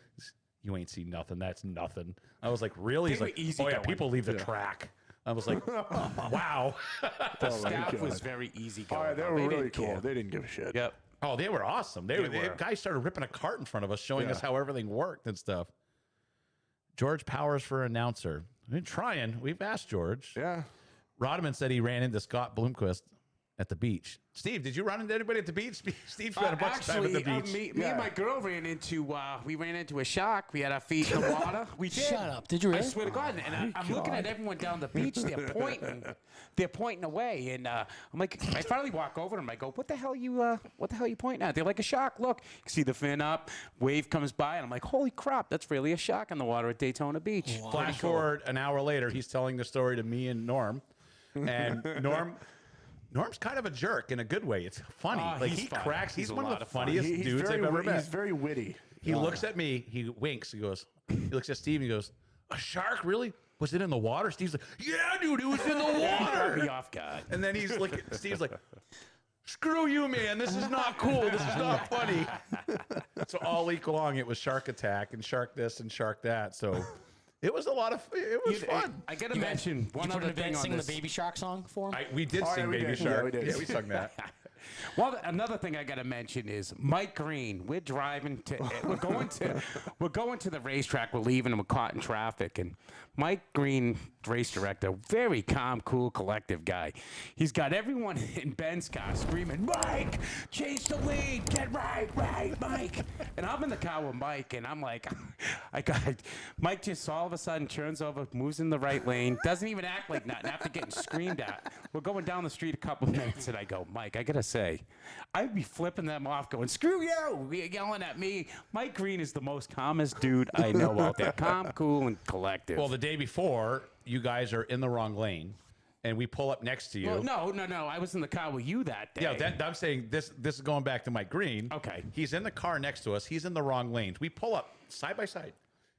"You ain't seen nothing. That's nothing." I was like, "Really?" He's like, "Oh yeah, people leave the track." I was like, "Wow." The staff was very easy going. All right, they were really cool. They didn't give a shit. Yep. Oh, they were awesome. The guy started ripping a cart in front of us, showing us how everything worked and stuff. George Powers for announcer. We've been trying. We've asked George. Yeah. Rodman said he ran into Scott Bloomquist at the beach. Steve, did you run into anybody at the beach? Steve's spent a bunch of time at the beach. Me and my girl ran into a shark. We had our feet in the water. We did. Shut up. Did you really? I swear to God. And I'm looking at everyone down the beach. They're pointing away. And I'm like, I finally walk over to them. I go, what the hell you pointing at? They're like, a shark. Look, you see the fin up. Wave comes by. And I'm like, holy crap, that's really a shark in the water at Daytona Beach. Wow. Flash forward an hour later, he's telling the story to me and Norm. And Norm's kind of a jerk in a good way. It's funny. He cracks. He's one of the funniest dudes I've ever met. He's very witty. He looks at me. He winks. He looks at Steve. And he goes, "A shark? Really? Was it in the water?" Steve's like, "Yeah, dude, it was in the water." Be off guard. And then Steve's like, "Screw you, man. This is not cool. This is not funny." So all week long, it was Shark Attack and Shark this and Shark that. So it was it was fun. I got to mention one other thing on sing this. the Baby Shark song for him? We did sing Baby Shark. Yeah, we sung that. Well, another thing I got to mention is Mike Green. We're going to the racetrack. We're leaving and we're caught in traffic. And Mike Green, race director, very calm, cool, collective guy. He's got everyone in Ben's car screaming, "Mike, change the lead, get right, Mike." And I'm in the car with Mike, and I'm like, Mike just all of a sudden turns over, moves in the right lane, doesn't even act like nothing after getting screamed at. We're going down the street a couple of minutes, and I go, "Mike, I gotta say, I'd be flipping them off, going, 'Screw you!' Yelling at me." Mike Green is the most calmest dude I know out there. Calm, cool, and collective. Well, the day before, you guys are in the wrong lane, and we pull up next to you. Well, no. I was in the car with you that day. Yeah, I'm saying this is going back to Mike Green. Okay. He's in the car next to us. He's in the wrong lanes. We pull up side by side.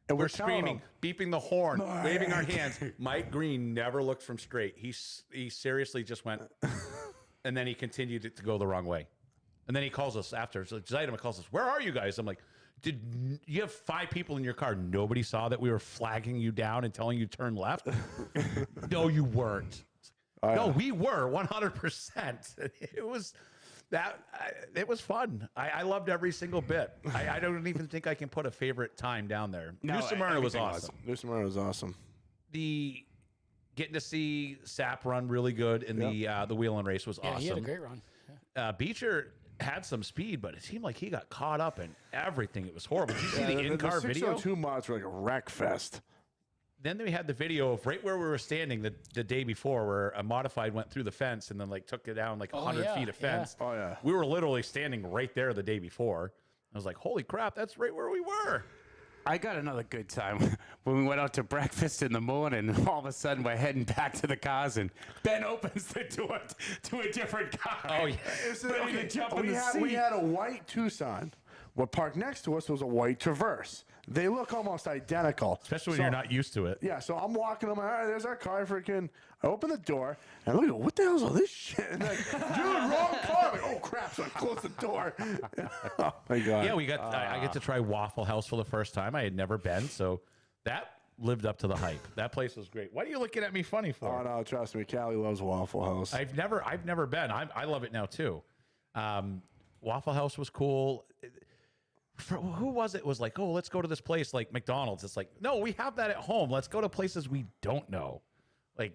And We're screaming, beeping the horn, waving our hands. Mike Green never looked from straight. He seriously just went, and then he continued to go the wrong way. And then he calls us after. So Zaidam calls us, "Where are you guys?" I'm like, "Did you have 5 people in your car? Nobody saw that we were flagging you down and telling you to turn left?" "No, you weren't." No, we were 100%. It was it was fun. I loved every single bit. I don't even think I can put a favorite time down there. No, New Smyrna was awesome. New Smyrna was awesome. The getting to see Sapp run really good in the wheeling race was awesome. He had a great run. Beecher had some speed, but it seemed like he got caught up in everything. It was horrible. Did you see the in-car video? The 602 mods were like a wreck fest. Then we had the video of right where we were standing the day before, where a modified went through the fence and then took it down 100 feet of fence. Oh yeah. We were literally standing right there the day before. I was like, "Holy crap, that's right where we were." I got another good time when we went out to breakfast in the morning, and all of a sudden we're heading back to the cars, and Ben opens the door to a different car. Oh yeah. Ready to jump in the seat. We had a white Tucson. What parked next to us was a white Traverse. They look almost identical. Especially when you're not used to it. Yeah, so I'm walking, I'm like, all right, there's our car. Freaking, I open the door, and I look at, what the hell's all this shit? And like, dude, wrong car. I'm like, oh, crap, so I close the door. Oh, my God. Yeah, I get to try Waffle House for the first time. I had never been, so that lived up to the hype. That place was great. What are you looking at me funny for? Oh, no, trust me, Callie loves Waffle House. I've never been. I love it now, too. Waffle House was cool. Who was it? It was like, "Oh, let's go to this place like McDonald's." It's like, no, we have that at home. Let's go to places we don't know. Like,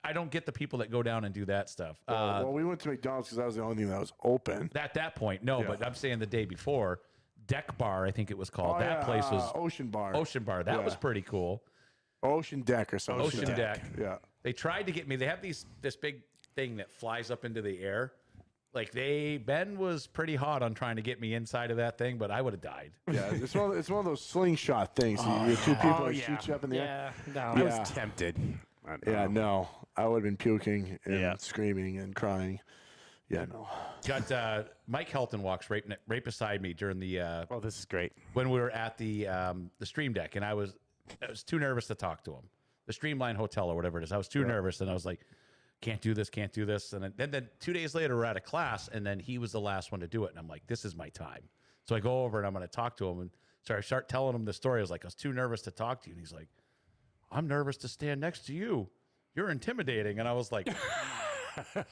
I don't get the people that go down and do that stuff. Well, we went to McDonald's because that was the only thing that was open. At that point, no, but I'm saying the day before, Deck Bar, I think it was called. That place was Ocean Bar. Ocean Bar. That was pretty cool. Ocean Deck or something. Ocean Deck. Yeah. They tried to get me. They have this big thing that flies up into the air. Ben was pretty hot on trying to get me inside of that thing, but I would have died. Yeah, it's one of those slingshot things. You have 2 people that shoot you up in the air. I was tempted. Yeah, no. I would have been puking and screaming and crying. Yeah, no. Got Mike Helton walks right beside me during the Oh, this is great. when we were at the stream deck, and I was too nervous to talk to him. The Streamline Hotel or whatever it is. I was too nervous, and I was like, can't do this. And then 2 days later, we're at a class, and then he was the last one to do it, and I'm like, this is my time. So I go over and I'm going to talk to him, and so I start telling him the story. I was like, I was too nervous to talk to you, and he's like, I'm nervous to stand next to you. You're intimidating, and I was like,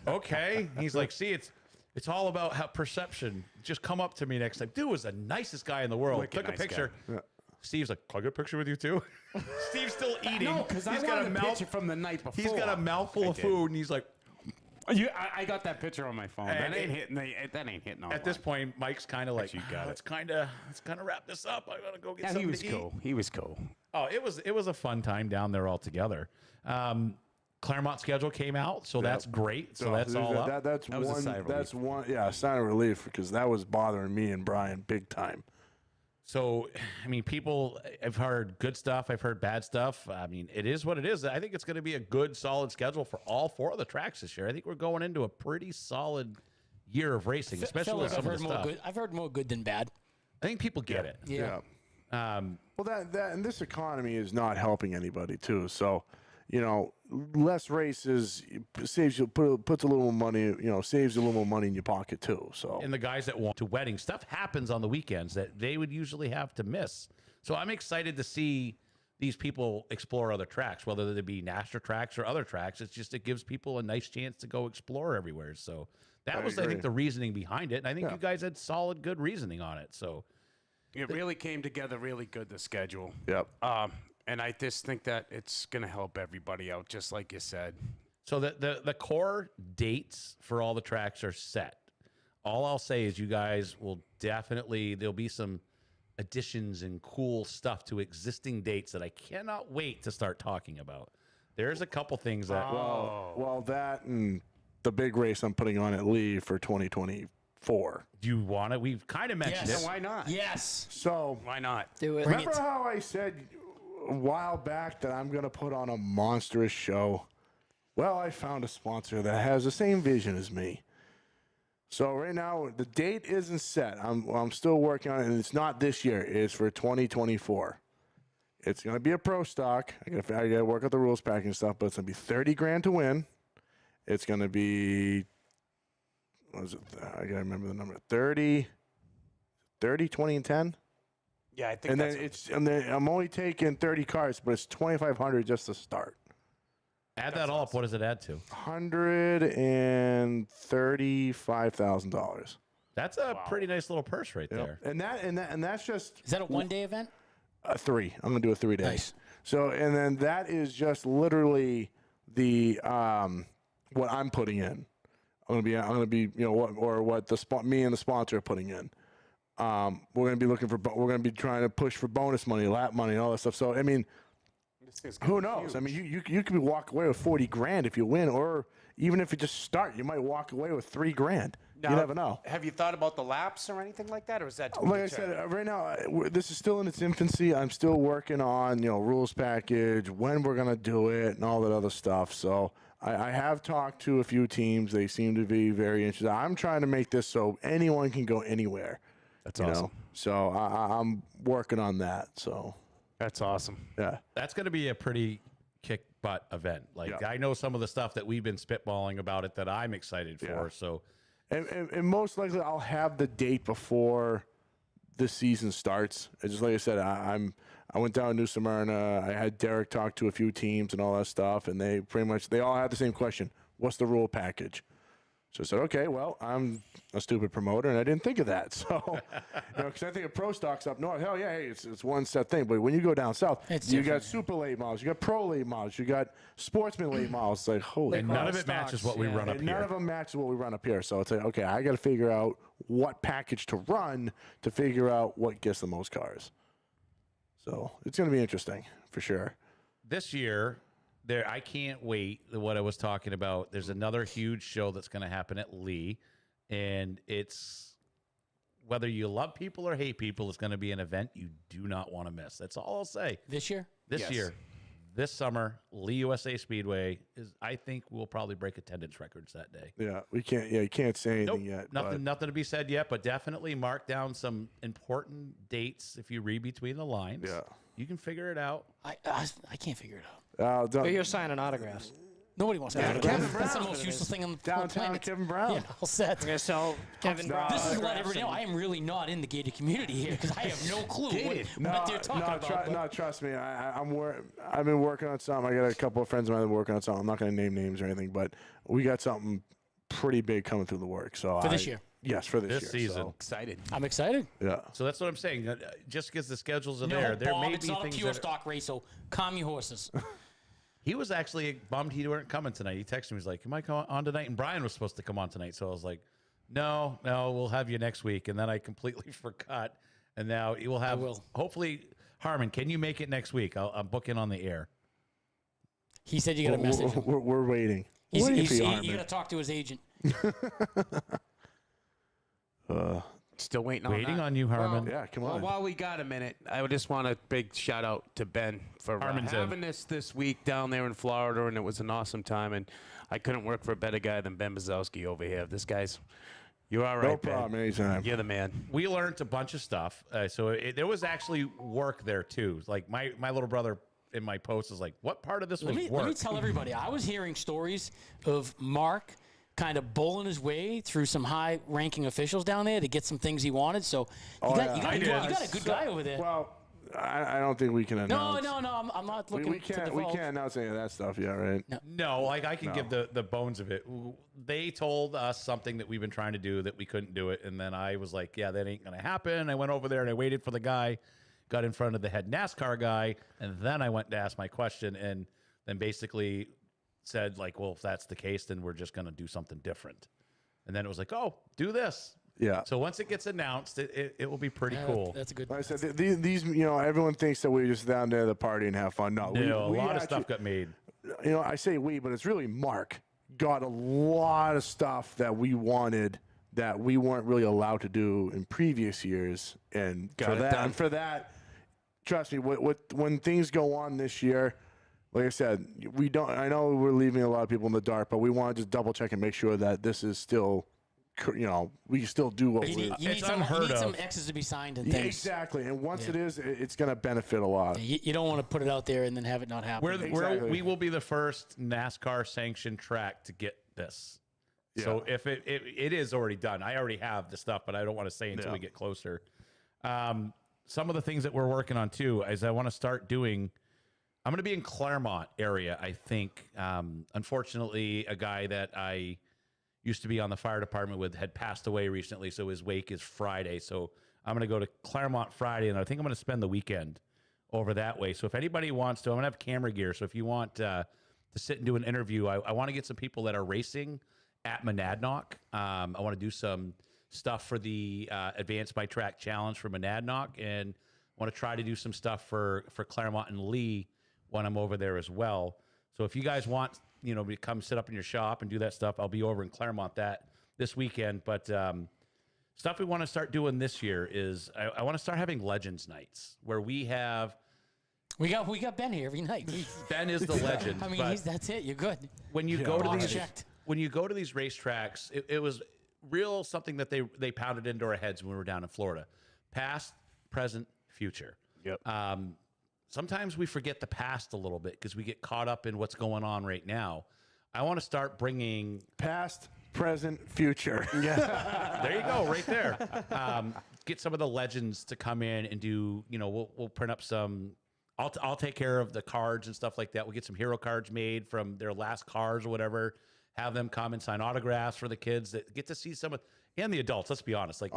okay. He's like, see, it's all about how perception. Just come up to me next time. Dude was the nicest guy in the world. Wicked Took a nice picture. Yeah. Steve's like, can I get a picture with you too? Steve's still eating. No, because I He's got wanted a a mouth. picture from the night before. He's got a mouthful of did. food, and he's like, I got that picture on my phone. And That ain't hitting. That ain't hitting. at this point, Mike's kind of like, You got let's kind of wrap this up. I gotta go get yeah, something he was to eat. cool. He was cool. Oh, it was a fun time down there all together. Claremont schedule came out, so that's great. So that's all up. That's That was a one. sigh of That's one. Yeah, a sign of relief because that was bothering me and Brian big time. So, I mean, people, I've heard good stuff. I've heard bad stuff. I mean, it is what it is. I think it's going to be a good, solid schedule for all 4 of the tracks this year. I think we're going into a pretty solid year of racing, especially with Fellas, some of the stuff. I've heard more good than bad. I think people get it. Yeah. Well, that and this economy is not helping anybody too. So, less races saves you puts a little more money. Saves you a little more money in your pocket too. So, And the guys that want to wedding stuff happens on the weekends that they would usually have to miss. So I'm excited to see these people explore other tracks, whether they be NHSTRA tracks or other tracks. It gives people a nice chance to go explore everywhere. So that was, I agree. think, the reasoning behind it. And I think you guys had solid, good reasoning on it. So It really came together really good, the schedule. yep. And I just think that it's going to help everybody out, just like you said. So the core dates for all the tracks are set. All I'll say is you guys will definitely, there'll be some additions and cool stuff to existing dates that I cannot wait to start talking about. There's a couple things that Well, that and the big race I'm putting on at Lee for 2024. do you want it. We've kind of mentioned Yes. it. Why not? Yes. So, Why not? Do it. remember how I said a while back that I'm going to put on a monstrous show? Well, I found a sponsor that has the same vision as me. So right now, the date isn't set. I'm still working on it, and it's not this year. It's for 2024. It's going to be a pro stock. I got to work out the rules packing stuff, but it's going to be $30,000 to win. It's going to be, what is it? I got to remember the number. 30, 20, and 10. Yeah, I think And that's then I'm only taking 30 cards, but it's $2,500 just to start. Add that all up. What does it add to? $135,000. That's a pretty nice little purse right there. And that's just Is that a one-day event? a 3. I'm gonna do a 3 days. Nice. So and then that is just literally the what I'm putting in. I'm gonna be what me and the sponsor are putting in. We're gonna be trying to push for bonus money, lap money, and all that stuff. So I mean, who knows? I mean, you could walk away with $40,000 if you win, or even if you just start, you might walk away with $3,000. You never know. Have you thought about the laps or anything like that, or is that too Like I said, right now, this is still in its infancy. I'm still working on, rules package, when we're going to do it, and all that other stuff. So I have talked to a few teams. They seem to be very interested. I'm trying to make this so anyone can go anywhere. That's awesome. So I'm working on that. So, That's awesome. yeah. That's going to be a pretty kick butt event. Like Yeah. I know some of the stuff that we've been spitballing about it that I'm excited for. Yeah. So And most likely I'll have the date before the season starts. And just like I said, I went down to New Smyrna. I had Derek talk to a few teams and all that stuff, and they all had the same question: what's the rule package? So I said, okay, well, I'm a stupid promoter, and I didn't think of that. So, because I think of pro stocks up north, hell yeah, hey, it's one set thing. But when you go down south, It's you different. got super late models, you got pro late models, you got sportsman late models. It's like, holy and crap. none of it matches what we run up And none here. of them match what we run up here. So it's like, okay, I got to figure out what package to run to figure out what gets the most cars. So it's going to be interesting for sure. This year, I can't wait. What I was talking about. There's another huge show that's going to happen at Lee, and it's whether you love people or hate people, it's going to be an event you do not want to miss. That's all I'll say. This year? This Yes. year, this summer, Lee USA Speedway I think we'll probably break attendance records that day. Yeah, we can't. Yeah, you can't say anything Nope, yet. nothing to be said yet, but definitely mark down some important dates if you read between the lines. Yeah. You can figure it out. I can't figure it out. But you're signing autographs. Nobody wants to Yeah, have Kevin That's the Brown. most useless thing on the Downtown planet. Kevin Brown. Yeah, all set. We're gonna sell Kevin Brown. This is what autographs everybody know. I am really not in the gated community here because I have no clue what they're talking about. No, trust me. I've been working on something. I got a couple of friends of mine that are working on something. I'm not going to name names or anything, but we got something pretty big coming through the works. So For this year? Yes, for this This year. season. So, Excited. I'm excited. yeah. So that's what I'm saying. Just because the schedules are No, there Bob, may it's be not a things pure that stock race, so calm your horses. He was actually bummed he weren't coming tonight. He texted me. He's like, "Am I coming on tonight?" And Brian was supposed to come on tonight. So I was like, "No, we'll have you next week." And then I completely forgot. And now you will have. Hopefully, Harmon, can you make it next week? I'm booking on the air. He said you got a message. We're waiting. You Harmon. got to talk to his agent. Still waiting On you, Harmon. Yeah, come Well, on. while we got a minute, I just want a big shout out to Ben for Harmon's in. having this week down there in Florida, and it was an awesome time. And I couldn't work for a better guy than Ben Bazowski over here. This guy's, you're all right, No Ben. problem. Anytime. You're the man. We learned a bunch of stuff. There was actually work there too. Like my little brother in my post is like, "What part of this was work?" Let me tell everybody. I was hearing stories of Mark kind of bowling his way through some high-ranking officials down there to get some things he wanted. So you got a good guy over there. Well, I don't think we can announce. No. I'm not looking We can't. to We divulge. can't announce any of that stuff yet, right? No, like I can give the bones of it. They told us something that we've been trying to do that we couldn't do it, and then I was like, "Yeah, that ain't gonna happen." I went over there and I waited for the guy, got in front of the head NASCAR guy, and then I went to ask my question, and then basically said like, "Well, if that's the case, then we're just gonna do something different." And then it was like, "Oh, do this." Yeah. So once it gets announced, it will be pretty cool. That's a good. Like I said, these, everyone thinks that we're just down there at the party and have fun. No, A lot of actually- stuff got made. I say we, but it's really Mark got a lot of stuff that we wanted that we weren't really allowed to do in previous years, and for that, trust me, when things go on this year, like I said, we don't. I know we're leaving a lot of people in the dark, but we want to just double check and make sure that this is still, we can still do what You we. need some X's to be signed and things. Exactly, and once it is, it's going to benefit a lot. You don't want to put it out there and then have it not happen. Exactly. We will be the first NASCAR sanctioned track to get this. So if it is already done, I already have the stuff, but I don't want to say until we get closer. Some of the things that we're working on too is I want to start doing. I'm going to be in Claremont area, I think. Unfortunately, a guy that I used to be on the fire department with had passed away recently, so his wake is Friday. So I'm going to go to Claremont Friday, and I think I'm going to spend the weekend over that way. So if anybody wants to, I'm going to have camera gear. So if you want to sit and do an interview, I want to get some people that are racing at Monadnock. I want to do some stuff for the Advance by Track Challenge for Monadnock, and I want to try to do some stuff for Claremont and Lee when I'm over there as well. So if you guys want, to come sit up in your shop and do that stuff, I'll be over in Claremont this weekend. But stuff we want to start doing this year is I want to start having Legends nights where we got Ben here every night. Ben is the legend. I mean, but that's it. You're good. when you go to Box these checked. when you go to these racetracks, it was real something that they pounded into our heads when we were down in Florida. Past, present, future. Yep. Sometimes we forget the past a little bit because we get caught up in what's going on right now. I want to start bringing Past, present, future. Yeah. there you go, right there. Get some of the legends to come in and do. We'll print up some. I'll take care of the cards and stuff like that. We'll get some hero cards made from their last cars or whatever. Have them come and sign autographs for the kids that get to see some of, and the adults. Let's be honest. Like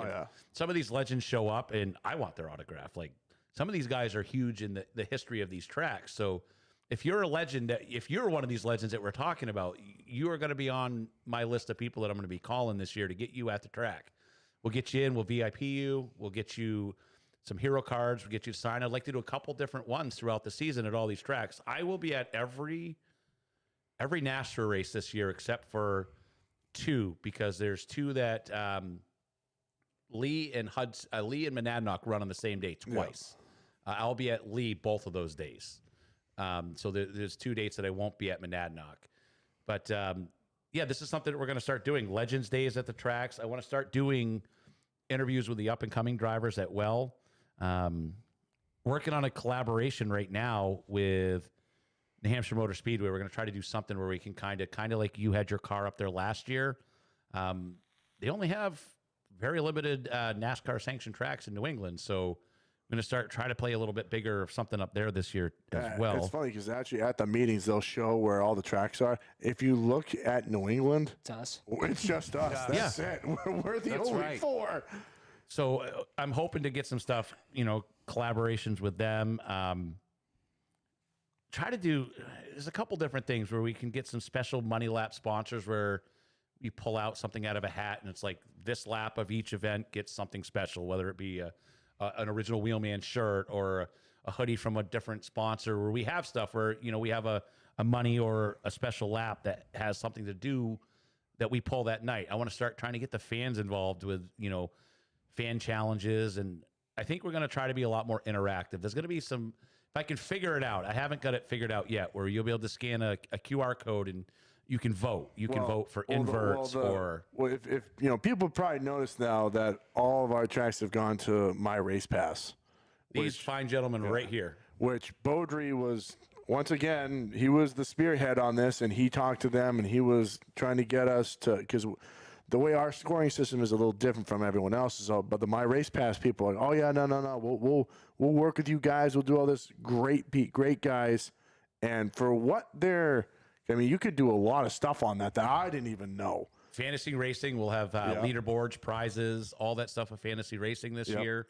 some of these legends show up, and I want their autograph. Like some of these guys are huge in the history of these tracks. So if you're a legend, if you're one of these legends that we're talking about, you are going to be on my list of people that I'm going to be calling this year to get you at the track. We'll get you in. We'll VIP you. We'll get you some hero cards. We'll get you to sign. I'd like to do a couple different ones throughout the season at all these tracks. I will be at every NASTRA race this year except for two, because there's two that Lee and Monadnock run on the same day twice. I'll be at Lee both of those days. So there's 2 dates that I won't be at Monadnock. But yeah, this is something that we're going to start doing. Legends Days at the tracks. I want to start doing interviews with the up-and-coming drivers at Well. Working on a collaboration right now with New Hampshire Motor Speedway. We're going to try to do something where we can kind of like you had your car up there last year. They only have very limited NASCAR sanctioned tracks in New England, so I'm going to try to play a little bit bigger of something up there this year as well. It's funny because actually at the meetings they'll show where all the tracks are. If you look at New England, It's us. it's just us. That's it. We're the only 4. So I'm hoping to get some stuff, collaborations with them. There's a couple different things where we can get some special money lap sponsors where you pull out something out of a hat and it's like this lap of each event gets something special, whether it be an original Wheelman shirt or a hoodie from a different sponsor, where we have stuff where, we have a money or a special lap that has something to do that we pull that night. I want to start trying to get the fans involved with, fan challenges. And I think we're going to try to be a lot more interactive. There's going to be some, if I can figure it out, I haven't got it figured out yet, where you'll be able to scan a QR code and you can vote. You can vote for inverts if people probably notice now that all of our tracks have gone to My Race Pass. These fine gentlemen right here. Which Beaudry was, once again, he was the spearhead on this, and he talked to them, and he was trying to get us to, because the way our scoring system is a little different from everyone else's. But the My Race Pass people are like, oh yeah, no, we'll work with you guys. We'll do all this great guys, and for what they're. I mean, you could do a lot of stuff on that I didn't even know. Fantasy racing will have leaderboards, prizes, all that stuff of fantasy racing this year.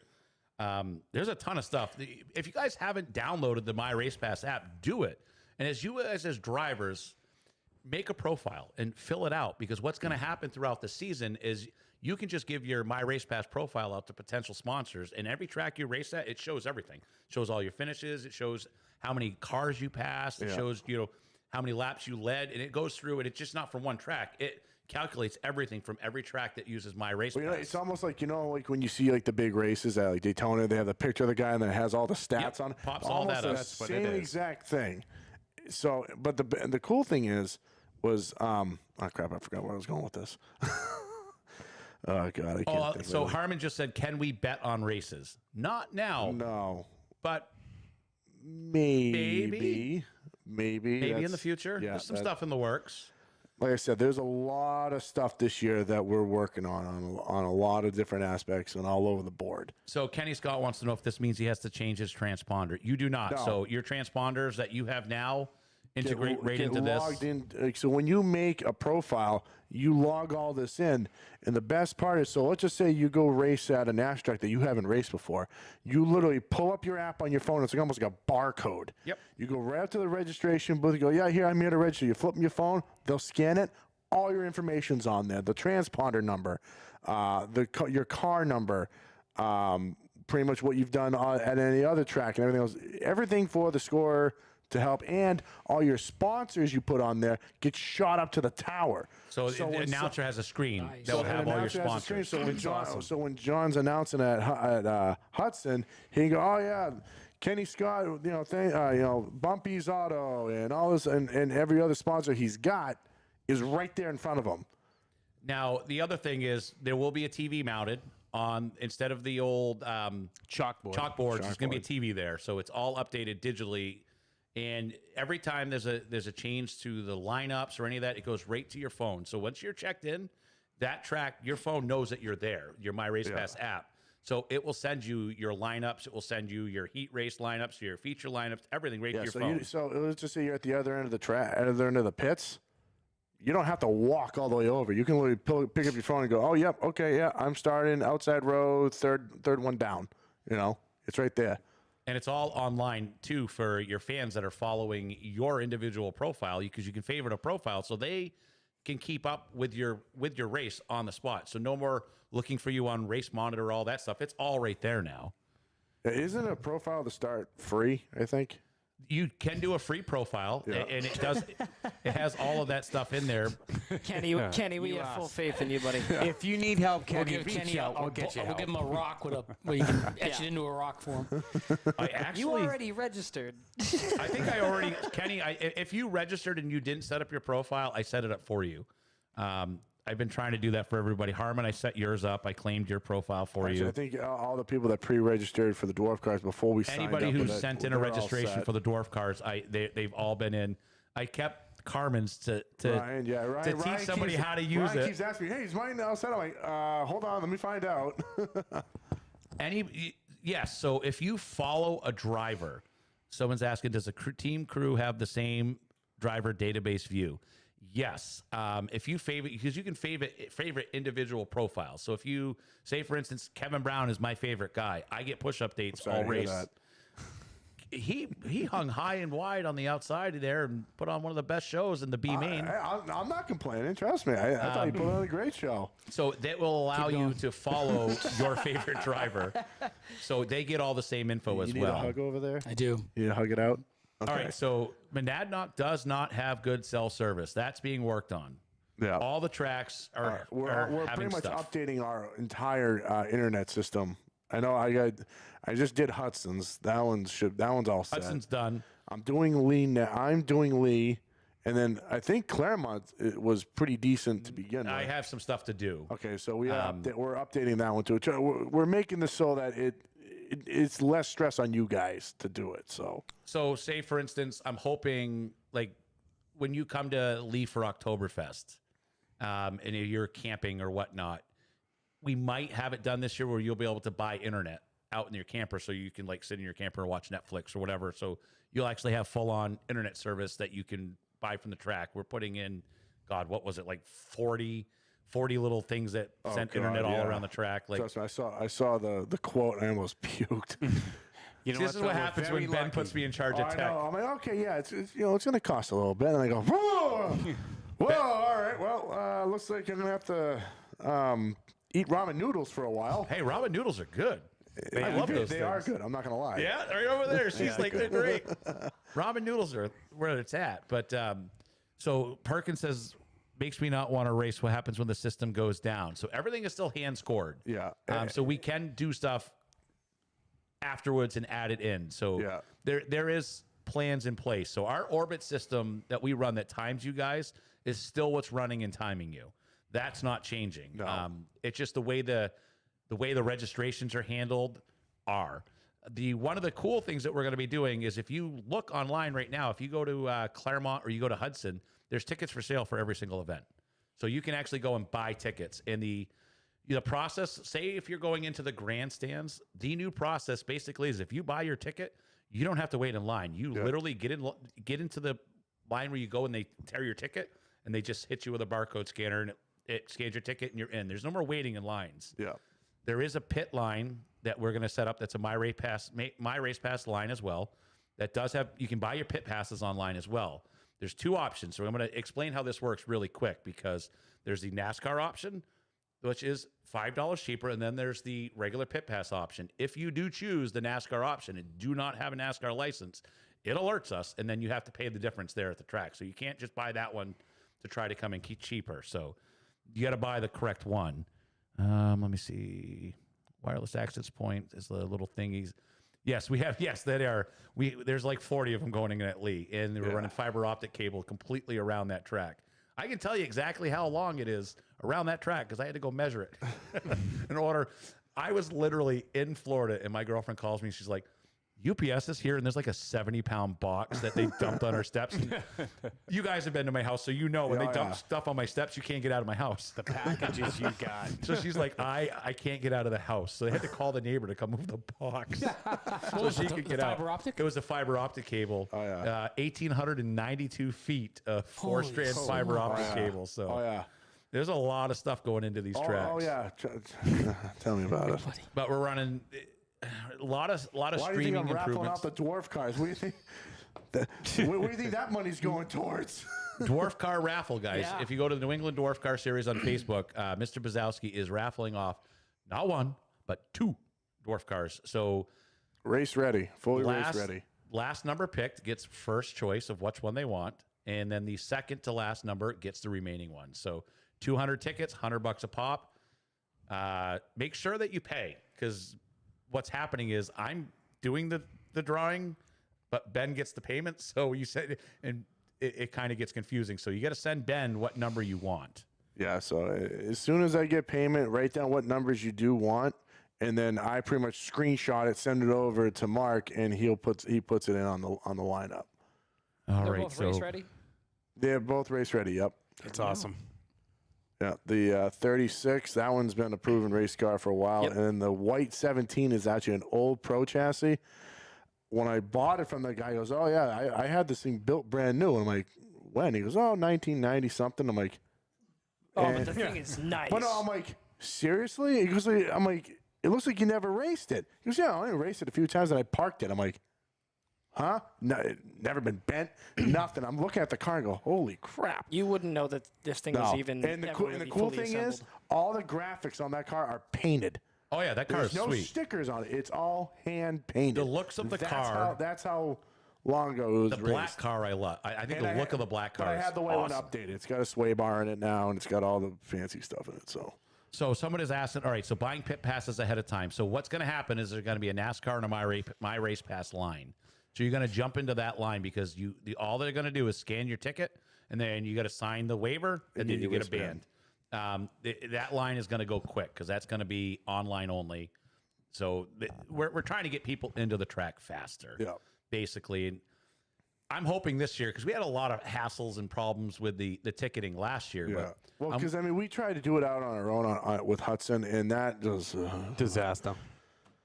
There's a ton of stuff. If you guys haven't downloaded the My Race Pass app, do it. And as you guys as drivers, make a profile and fill it out, because what's going to happen throughout the season is you can just give your My Race Pass profile out to potential sponsors, and every track you race at, it shows everything. It shows all your finishes. It shows how many cars you passed. It shows, how many laps you led, and it goes through, and it's just not from one track. It calculates everything from every track that uses My Race Pass. It's almost like, like when you see like the big races at like Daytona, they have the picture of the guy and then it has all the stats on it. Pops all that up. That's the same exact thing. So, but the cool thing was oh crap, I forgot where I was going with this. Oh God, I can't think so Harmon just said, can we bet on races? Not now. No. But maybe in the future. Yeah, there's some stuff in the works. Like I said, there's a lot of stuff this year that we're working on a lot of different aspects and all over the board. So Kenny Scott wants to know if this means he has to change his transponder. You do not. No. So your transponders that you have now integrate right into logged this. in. So when you make a profile, you log all this in. And the best part is, so let's just say you go race at a NASCAR track that you haven't raced before. You literally pull up your app on your phone. It's like almost like a barcode. Yep. You go right up to the registration booth. You go, yeah, here, I'm here to register. You flip your phone. They'll scan it. All your information's on there. The transponder number, your car number, pretty much what you've done at any other track and everything else. Everything for the scorer to help, and all your sponsors you put on there get shot up to the tower. So the announcer has a screen that will have all your sponsors. So when John's announcing at Hudson, he can go, oh yeah, Kenny Scott, Bumpy's Auto and all this, and every other sponsor he's got is right there in front of him. Now the other thing is there will be a TV mounted on, instead of the old chalkboards. There's going to be a TV there, so it's all updated digitally. And every time there's a change to the lineups or any of that, it goes right to your phone. So once you're checked in, that track, your phone knows that you're there, your My Race Pass app. So it will send you your lineups. It will send you your heat race lineups, your feature lineups, everything right to your phone. So let's just say you're at the other end of the track, at the other end of the pits. You don't have to walk all the way over. You can literally pick up your phone and go, oh, yep, okay, yeah, I'm starting outside row, third one down. It's right there. And it's all online, too, for your fans that are following your individual profile, because you can favorite a profile so they can keep up with your race on the spot. So no more looking for you on Race Monitor, all that stuff. It's all right there now. Isn't a profile to start free, I think? You can do a free profile, and it does. It has all of that stuff in there. Kenny, we have full faith in you, buddy. If you need help, We'll Kenny, give reach Kenny out. a, We'll get you we'll help. give him a rock with a where you can etch it into a rock for him. I actually, You already registered. I think I already, Kenny. If you registered and you didn't set up your profile, I set it up for you. I've been trying to do that for everybody. Harmon, I set yours up. I claimed your profile for Actually, you. I think all the people that pre-registered for the dwarf cars before we signed Anybody up who with it, sent in a they're all registration set. for the dwarf cars, they've all been in. I kept Carmen's to Ryan, to teach somebody how to use Ryan it. keeps asking me, "Hey, is mine all set?" I'm like, "Hold on, let me find out." Yes. So if you follow a driver, someone's asking, does a team crew have the same driver database view? Yes. If you favorite, because you can favorite individual profiles. So if you say, for instance, Kevin Brown is my favorite guy, I get push updates Sorry all to hear race. that. He hung high and wide on the outside there and put on one of the best shows in the B main. I'm not complaining. Trust me. I thought you put on a great show. So that will allow you to follow your favorite driver. So they get all the same info as You need well. a hug over there? I do. You need to hug it out? Okay. All right, so Monadnock does not have good cell service. That's being worked on. Yeah. All the tracks are, We're are pretty having much stuff. updating our entire internet system. I know I just did Hudson's. That one's all set. Hudson's done. I'm doing Lee now. I'm doing Lee, and then I think Claremont was pretty decent to begin with. I have some stuff to do. Okay, so we're updating that one too. We're making this so that it's less stress on you guys to do it. So say, for instance, I'm hoping, like, when you come to Lee for Oktoberfest, and you're camping or whatnot, we might have it done this year where you'll be able to buy internet out in your camper, so you can like sit in your camper and watch Netflix or whatever. So you'll actually have full-on internet service that you can buy from the track. We're putting in, God, what was it, like 40 little things that sent internet all around the track. Like, trust me, I saw the quote and I almost puked. You know this is though? what We're happens very when Ben lucky. puts me in charge of I tech. know. I'm like, okay, yeah, it's it's going to cost a little bit, and I go, whoa, whoa, all right, well, looks like I'm going to have to eat ramen noodles for a while. Hey, ramen noodles are good. I love those They things. are good. I'm not going to lie. Yeah, right over there. She's like, they're great. Ramen noodles are where it's at. But so Perkins says, makes me not want to race. What happens when the system goes down? So everything is still hand scored. Yeah. So we can do stuff afterwards and add it in. So Yeah. there is plans in place. So our orbit system that we run that times you guys is still what's running and timing you. That's not changing. No. It's just the way the registrations are handled are. One of the cool things that we're going to be doing is, if you look online right now, if you go to Claremont or you go to Hudson, there's tickets for sale for every single event. So you can actually go and buy tickets. And the process, say if you're going into the grandstands, the new process basically is, if you buy your ticket, you don't have to wait in line. You literally get into the line where you go and they tear your ticket, and they just hit you with a barcode scanner, and it scans your ticket and you're in. There's no more waiting in lines. Yeah. There is a pit line that we're going to set up. That's a My Race Pass line as well. That does have, you can buy your pit passes online as well. There's two options. So I'm going to explain how this works really quick, because there's the NASCAR option, which is $5 cheaper, and then there's the regular pit pass option. If you do choose the NASCAR option and do not have a NASCAR license, it alerts us, and then you have to pay the difference there at the track. So you can't just buy that one to try to come and keep cheaper. So you got to buy the correct one. Let me see. Wireless access point is the little thingies. Yes, we have. Yes, they are. There's like 40 of them going in at Lee, and we're running fiber optic cable completely around that track. I can tell you exactly how long it is around that track because I had to go measure it in order. I was literally in Florida, and my girlfriend calls me. She's like, UPS is here, and there's like a 70-pound box that they dumped on our steps. And you guys have been to my house, so you know when they dump stuff on my steps, you can't get out of my house. The packages you got. So she's like, I can't get out of the house. So they had to call the neighbor to come move the box so she could get out. Fiber optic? It was a fiber optic cable. 1,892 feet of four-strand fiber optic cable. So there's a lot of stuff going into these tracks. Oh yeah. Tell me about it. But we're running a lot of Why do you think streaming I'm raffling improvements. out the dwarf cars? What do you think? Where do you think that money's going towards? Dwarf car raffle, guys. Yeah. If you go to the New England Dwarf Car Series on Facebook, Mr. Bazowski is raffling off not one, but two dwarf cars. So Race ready, fully race ready. last number picked gets first choice of which one they want, and then the second to last number gets the remaining one. So 200 tickets, $100 a pop. Make sure that you pay, because what's happening is I'm doing the drawing, but Ben gets the payment. So you said, and it kind of gets confusing. So you got to send Ben what number you want. Yeah, so as soon as I get payment, write down what numbers you do want, and then I pretty much screenshot it, send it over to Mark, and he puts it in on the lineup. All They're right, both so race ready. They're both race ready. Yep. That's awesome. Yeah, the 36, that one's been a proven race car for a while, Yep. and then the white 17 is actually an old Pro chassis. When I bought it from the guy, he goes, "Oh yeah, I had this thing built brand new." And I'm like, "When?" He goes, "Oh, 1990 something." I'm like, Oh, and- but the thing is nice. But no, I'm like, seriously? He goes, I'm like, it looks like you never raced it. He goes, yeah, I only raced it a few times and I parked it. I'm like, huh? No, never been bent, nothing. I'm looking at the car and go, holy crap. You wouldn't know that this thing was even. And the ever cool, really and the cool fully thing is, assembled. all the graphics on that car are painted. oh yeah, that car There's is no sweet. stickers on it. It's all hand painted. The looks of the car- That's how long ago it was The raced. black car I love. I think And the look of the black car But I is had the white one awesome. updated. It's got a sway bar in it now, and it's got all the fancy stuff in it. So So someone is asking, all right, so buying pit passes ahead of time. So what's going to happen is there's going to be a NASCAR and a My Race Pass line. So you're going to jump into that line because all they're going to do is scan your ticket, and then you got to sign the waiver, and then you get a band. That line is going to go quick because that's going to be online only. So we're trying to get people into the track faster, basically. And I'm hoping this year, because we had a lot of hassles and problems with the ticketing last year. yeah. But Well, because I mean, we tried to do it out on our own with Hudson, and that just Disaster.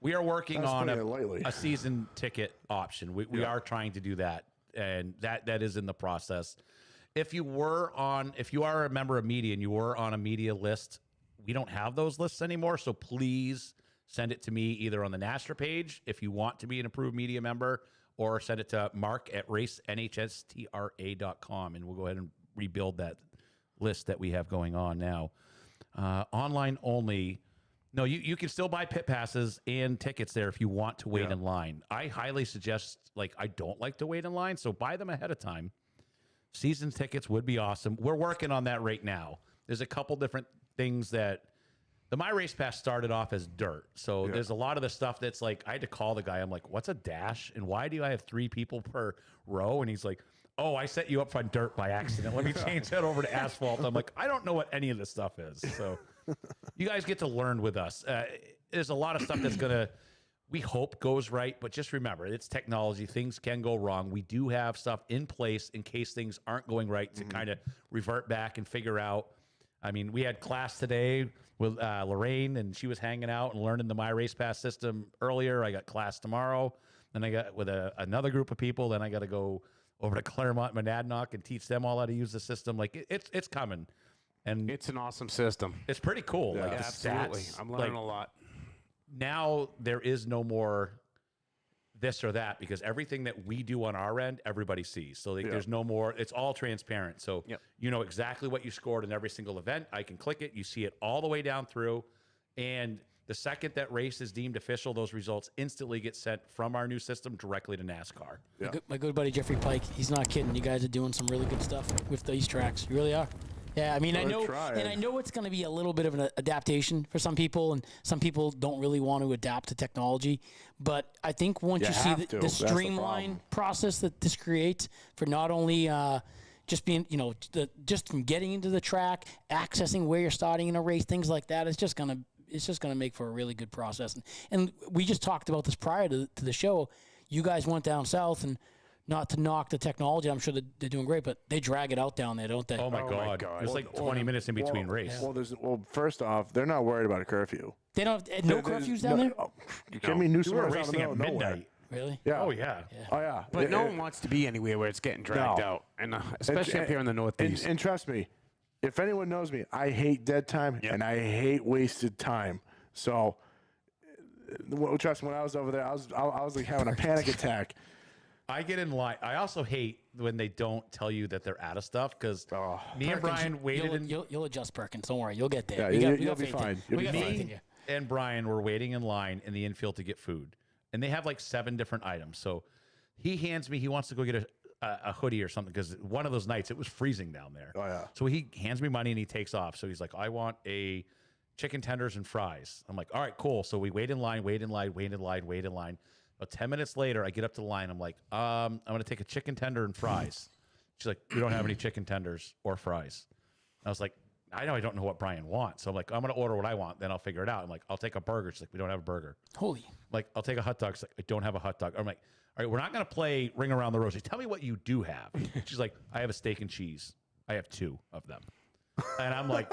we are working That's on putting it lightly. a season ticket option. We are trying to do that, and that is in the process. If you are a member of media and you were on a media list, we don't have those lists anymore. So please send it to me either on the NHSTRA page if you want to be an approved media member, or send it to Mark at NHSTRA.com, and we'll go ahead and rebuild that list that we have going on now. Online only. No, you can still buy pit passes and tickets there if you want to wait in line. I highly suggest, I don't like to wait in line, so buy them ahead of time. Season tickets would be awesome. We're working on that right now. There's a couple different things that the My Race Pass started off as dirt. So there's a lot of the stuff that's I had to call the guy. I'm like, what's a dash? And why do I have 3 people per row? And he's like, oh, I set you up on dirt by accident. Let me change that over to asphalt. I'm like, I don't know what any of this stuff is. So you guys get to learn with us. There's a lot of stuff that's going to, we hope goes right, but just remember, it's technology. Things can go wrong. We do have stuff in place in case things aren't going right to kind of revert back and figure out. I mean, we had class today with Lorraine, and she was hanging out and learning the My Race Pass system earlier. I got class tomorrow. Then I got with another group of people. Then I got to go over to Claremont, Monadnock, and teach them all how to use the system. It's coming, and It's an awesome system. it's pretty cool. Yeah. The Absolutely. stats, I'm learning a lot. now there is no more this or that, because everything that we do on our end, everybody sees. So there's no more, it's all transparent. So you know exactly what you scored in every single event. I can click it. You see it all the way down through. And the second that race is deemed official, those results instantly get sent from our new system directly to NASCAR. My good buddy Jeffrey Pike, he's not kidding. You guys are doing some really good stuff with these tracks. You really are. Yeah, I mean, I know it's going to be a little bit of an adaptation for some people, and some people don't really want to adapt to technology. But I think once you see have to. the That's the streamline problem. process that this creates for not only just being, just from getting into the track, accessing where you're starting in a race, things like that, it's just gonna make for a really good process. And we just talked about this prior to the show. You guys went down south, and not to knock the technology, I'm sure that they're doing great, but they drag it out down there, don't they? Oh my God. There's 20 minutes in between race. Well, first off, they're not worried about a curfew. They don't have no curfews down there? You kidding me? New We were Smyrna's out in racing the at middle of nowhere. midnight. Really? Yeah. Oh, yeah. Oh, yeah. But no one wants to be anywhere where it's getting dragged No. out, and especially up here in the Northeast. And trust me, if anyone knows me, I hate dead time and I hate wasted time. So, trust me, when I was over there, I was like having a panic attack. I get in line. I also hate when they don't tell you that they're out of stuff, because me and Brian waited. You'll adjust, Perkins. Don't worry. You'll get there. Yeah, We you'll got be faith in- fine. We You'll got be faith fine. in you. and Brian were waiting in line in the infield to get food, and they have 7 different items. So He hands me, he wants to go get a hoodie or something because one of those nights it was freezing down there. Oh, yeah. So he hands me money and he takes off. So he's like, I want a chicken tenders and fries. I'm like, all right, cool. So we wait in line. About 10 minutes later, I get up to the line. I'm like, I'm going to take a chicken tender and fries. She's like, we don't have any chicken tenders or fries. I was like, I know I don't know what Brian wants. So I'm like, I'm going to order what I want. Then I'll figure it out. I'm like, I'll take a burger. She's like, we don't have a burger. Holy. I'm like, I'll take a hot dog. She's like, I don't have a hot dog. I'm like, all right, we're not going to play Ring Around the Rosie. Tell me what you do have. She's like, I have a steak and cheese. I have 2 of them. And I'm like,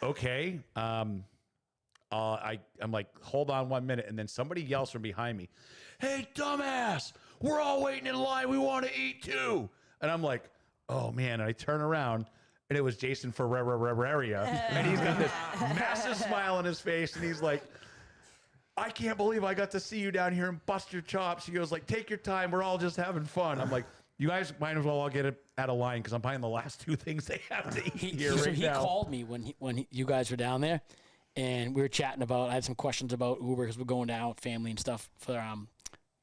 okay. I'm like, hold on 1 minute. And then somebody yells from behind me, hey, dumbass, we're all waiting in line. We want to eat too. And I'm like, oh, man. And I turn around, and it was Jason Ferreria. And he's got this massive smile on his face. And he's like, I can't believe I got to see you down here and bust your chops. He goes like, take your time. We're all just having fun. I'm like, you guys might as well all get it out of line because I'm buying the last 2 things they have to eat here right he now. called me when you guys were down there, and we were chatting about. I had some questions about Uber because we're going down with family and stuff for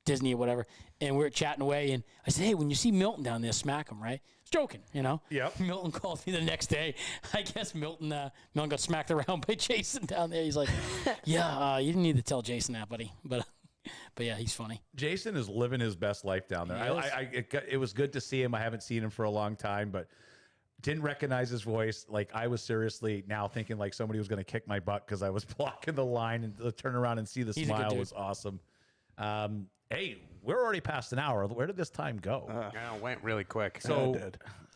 Disney or whatever. And we were chatting away, and I said, hey, when you see Milton down there, smack him, right? It's joking, you know? Yep. Milton called me the next day. I guess Milton got smacked around by Jason down there. He's like, yeah, you didn't need to tell Jason that, buddy. But yeah, he's funny. Jason is living his best life down there. It was good to see him. I haven't seen him for a long time, but didn't recognize his voice. Like, I was seriously now thinking like somebody was going to kick my butt because I was blocking the line, and to turn around and see the smile was awesome. Hey, we're already past an hour. Where did this time go? Yeah, it went really quick. So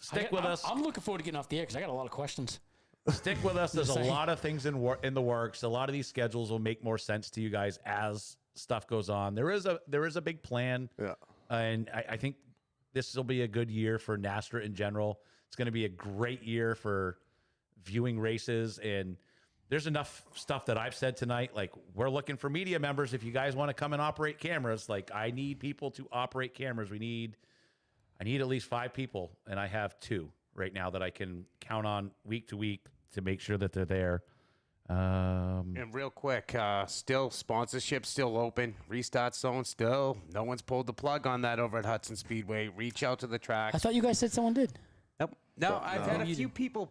stick with us. I'm looking forward to getting off the air because I got a lot of questions. Stick with us. There's a lot of things in the works. A lot of these schedules will make more sense to you guys as stuff goes on. There is a big plan. Yeah. And I think this will be a good year for NHSTRA in general. It's going to be a great year for viewing races, and there's enough stuff that I've said tonight. Like, we're looking for media members. If you guys want to come and operate cameras, like, I need people to operate cameras. I need at least 5 people, and I have 2 right now that I can count on week to week to make sure that they're there. And real quick, still sponsorship still open. Restart zone still. No one's pulled the plug on that over at Hudson Speedway. Reach out to the track. I thought you guys said someone did. Nope. No, I've had a few people.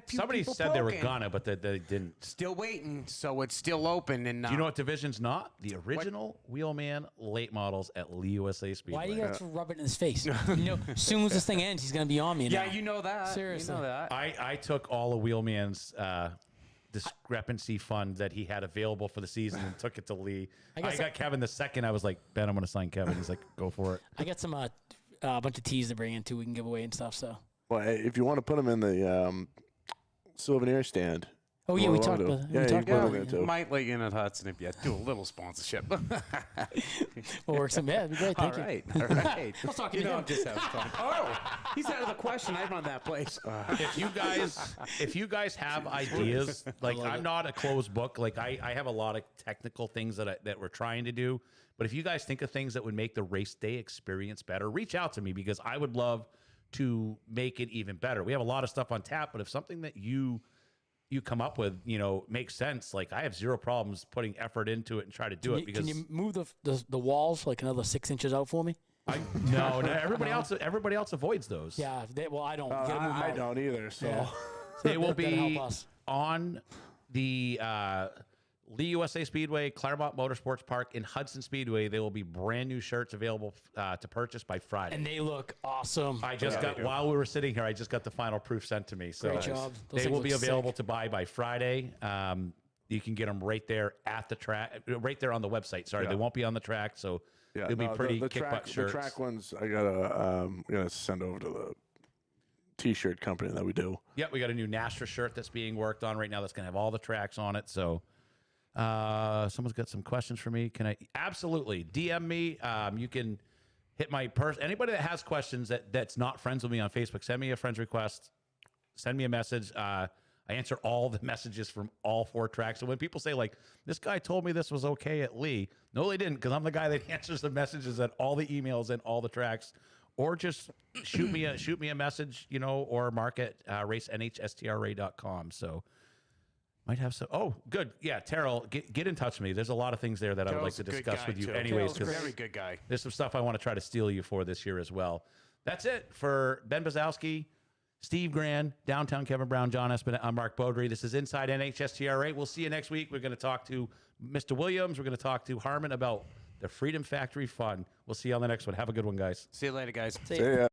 Somebody said they were gonna, but they didn't. Still waiting, so it's still open. And Do you know what division's not? The original Wheelman late models at Lee USA Speedway. Why do you have to rub it in his face? You know, as soon as this thing ends, he's going to be on me now. Yeah, you know that. Seriously. You know that. I took all of Wheelman's discrepancy fund that he had available for the season and took it to Lee. I got Kevin the second. I was like, Ben, I'm going to sign Kevin. He's like, go for it. I got some a bunch of teas to bring in too. We can give away and stuff. So. Well, if you want to put them in the souvenir stand. Oh yeah, we talked about that. Yeah, we talked about it it. too. Might let you in at Hudson if you do a little sponsorship. We'll work some. Yeah, that'd be great. Thank All you. right. All right. I was talking You to know, him. I'm just having fun. Oh, he's out of the question. I run that place. If you guys have ideas, like, I'm not a closed book. Like, I have a lot of technical things that we're trying to do. But if you guys think of things that would make the race day experience better, reach out to me because I would love to make it even better. We have a lot of stuff on tap, but if something that you come up with, makes sense, like, I have zero problems putting effort into it and try to do it. Because can you move the walls like another 6 inches out for me? No, everybody else avoids those. Yeah. I don't. You gotta move them I out. don't either. So Yeah. They will That'll help be us. on the Lee USA Speedway, Claremont Motorsports Park, and Hudson Speedway. There will be brand new shirts available to purchase by Friday. And they look awesome. I just got, while we were sitting here, I just got the final proof sent to me. So Great job. Those they things will be look available sick. to buy by Friday. You can get them right there at the track, right there on the website. Sorry, they won't be on the track, so they'll be pretty the kick track, butt shirts. The track ones I gotta send over to the T-shirt company that we do. Yep, we got a new NHSTRA shirt that's being worked on right now that's going to have all the tracks on it. So someone's got some questions for me. Can I? Absolutely. DM me. You can hit my anybody that has questions that's not friends with me on Facebook, send me a friend's request. Send me a message. I answer all the messages from all 4 tracks. So when people say, like, this guy told me this was okay at Lee, no, they didn't, because I'm the guy that answers the messages at all the emails and all the tracks. Or just shoot me a message, or mark at racenhstra.com. So Might have some. Oh, good. Yeah, Terrell, get in touch with me. There's a lot of things there that I would like Terrell's to a good discuss guy, with you, too. anyways. Terrell's Because Very good guy. there's some stuff I want to try to steal you for this year as well. That's it for Ben Bazowski, Steve Grand, Downtown Kevin Brown, John Espin. I'm Mark Beaudry. This is Inside NHSTRA. We'll see you next week. We're going to talk to Mr. Williams. We're going to talk to Harmon about the Freedom Factory Fund. We'll see you on the next one. Have a good one, guys. See you later, guys. See See ya. ya.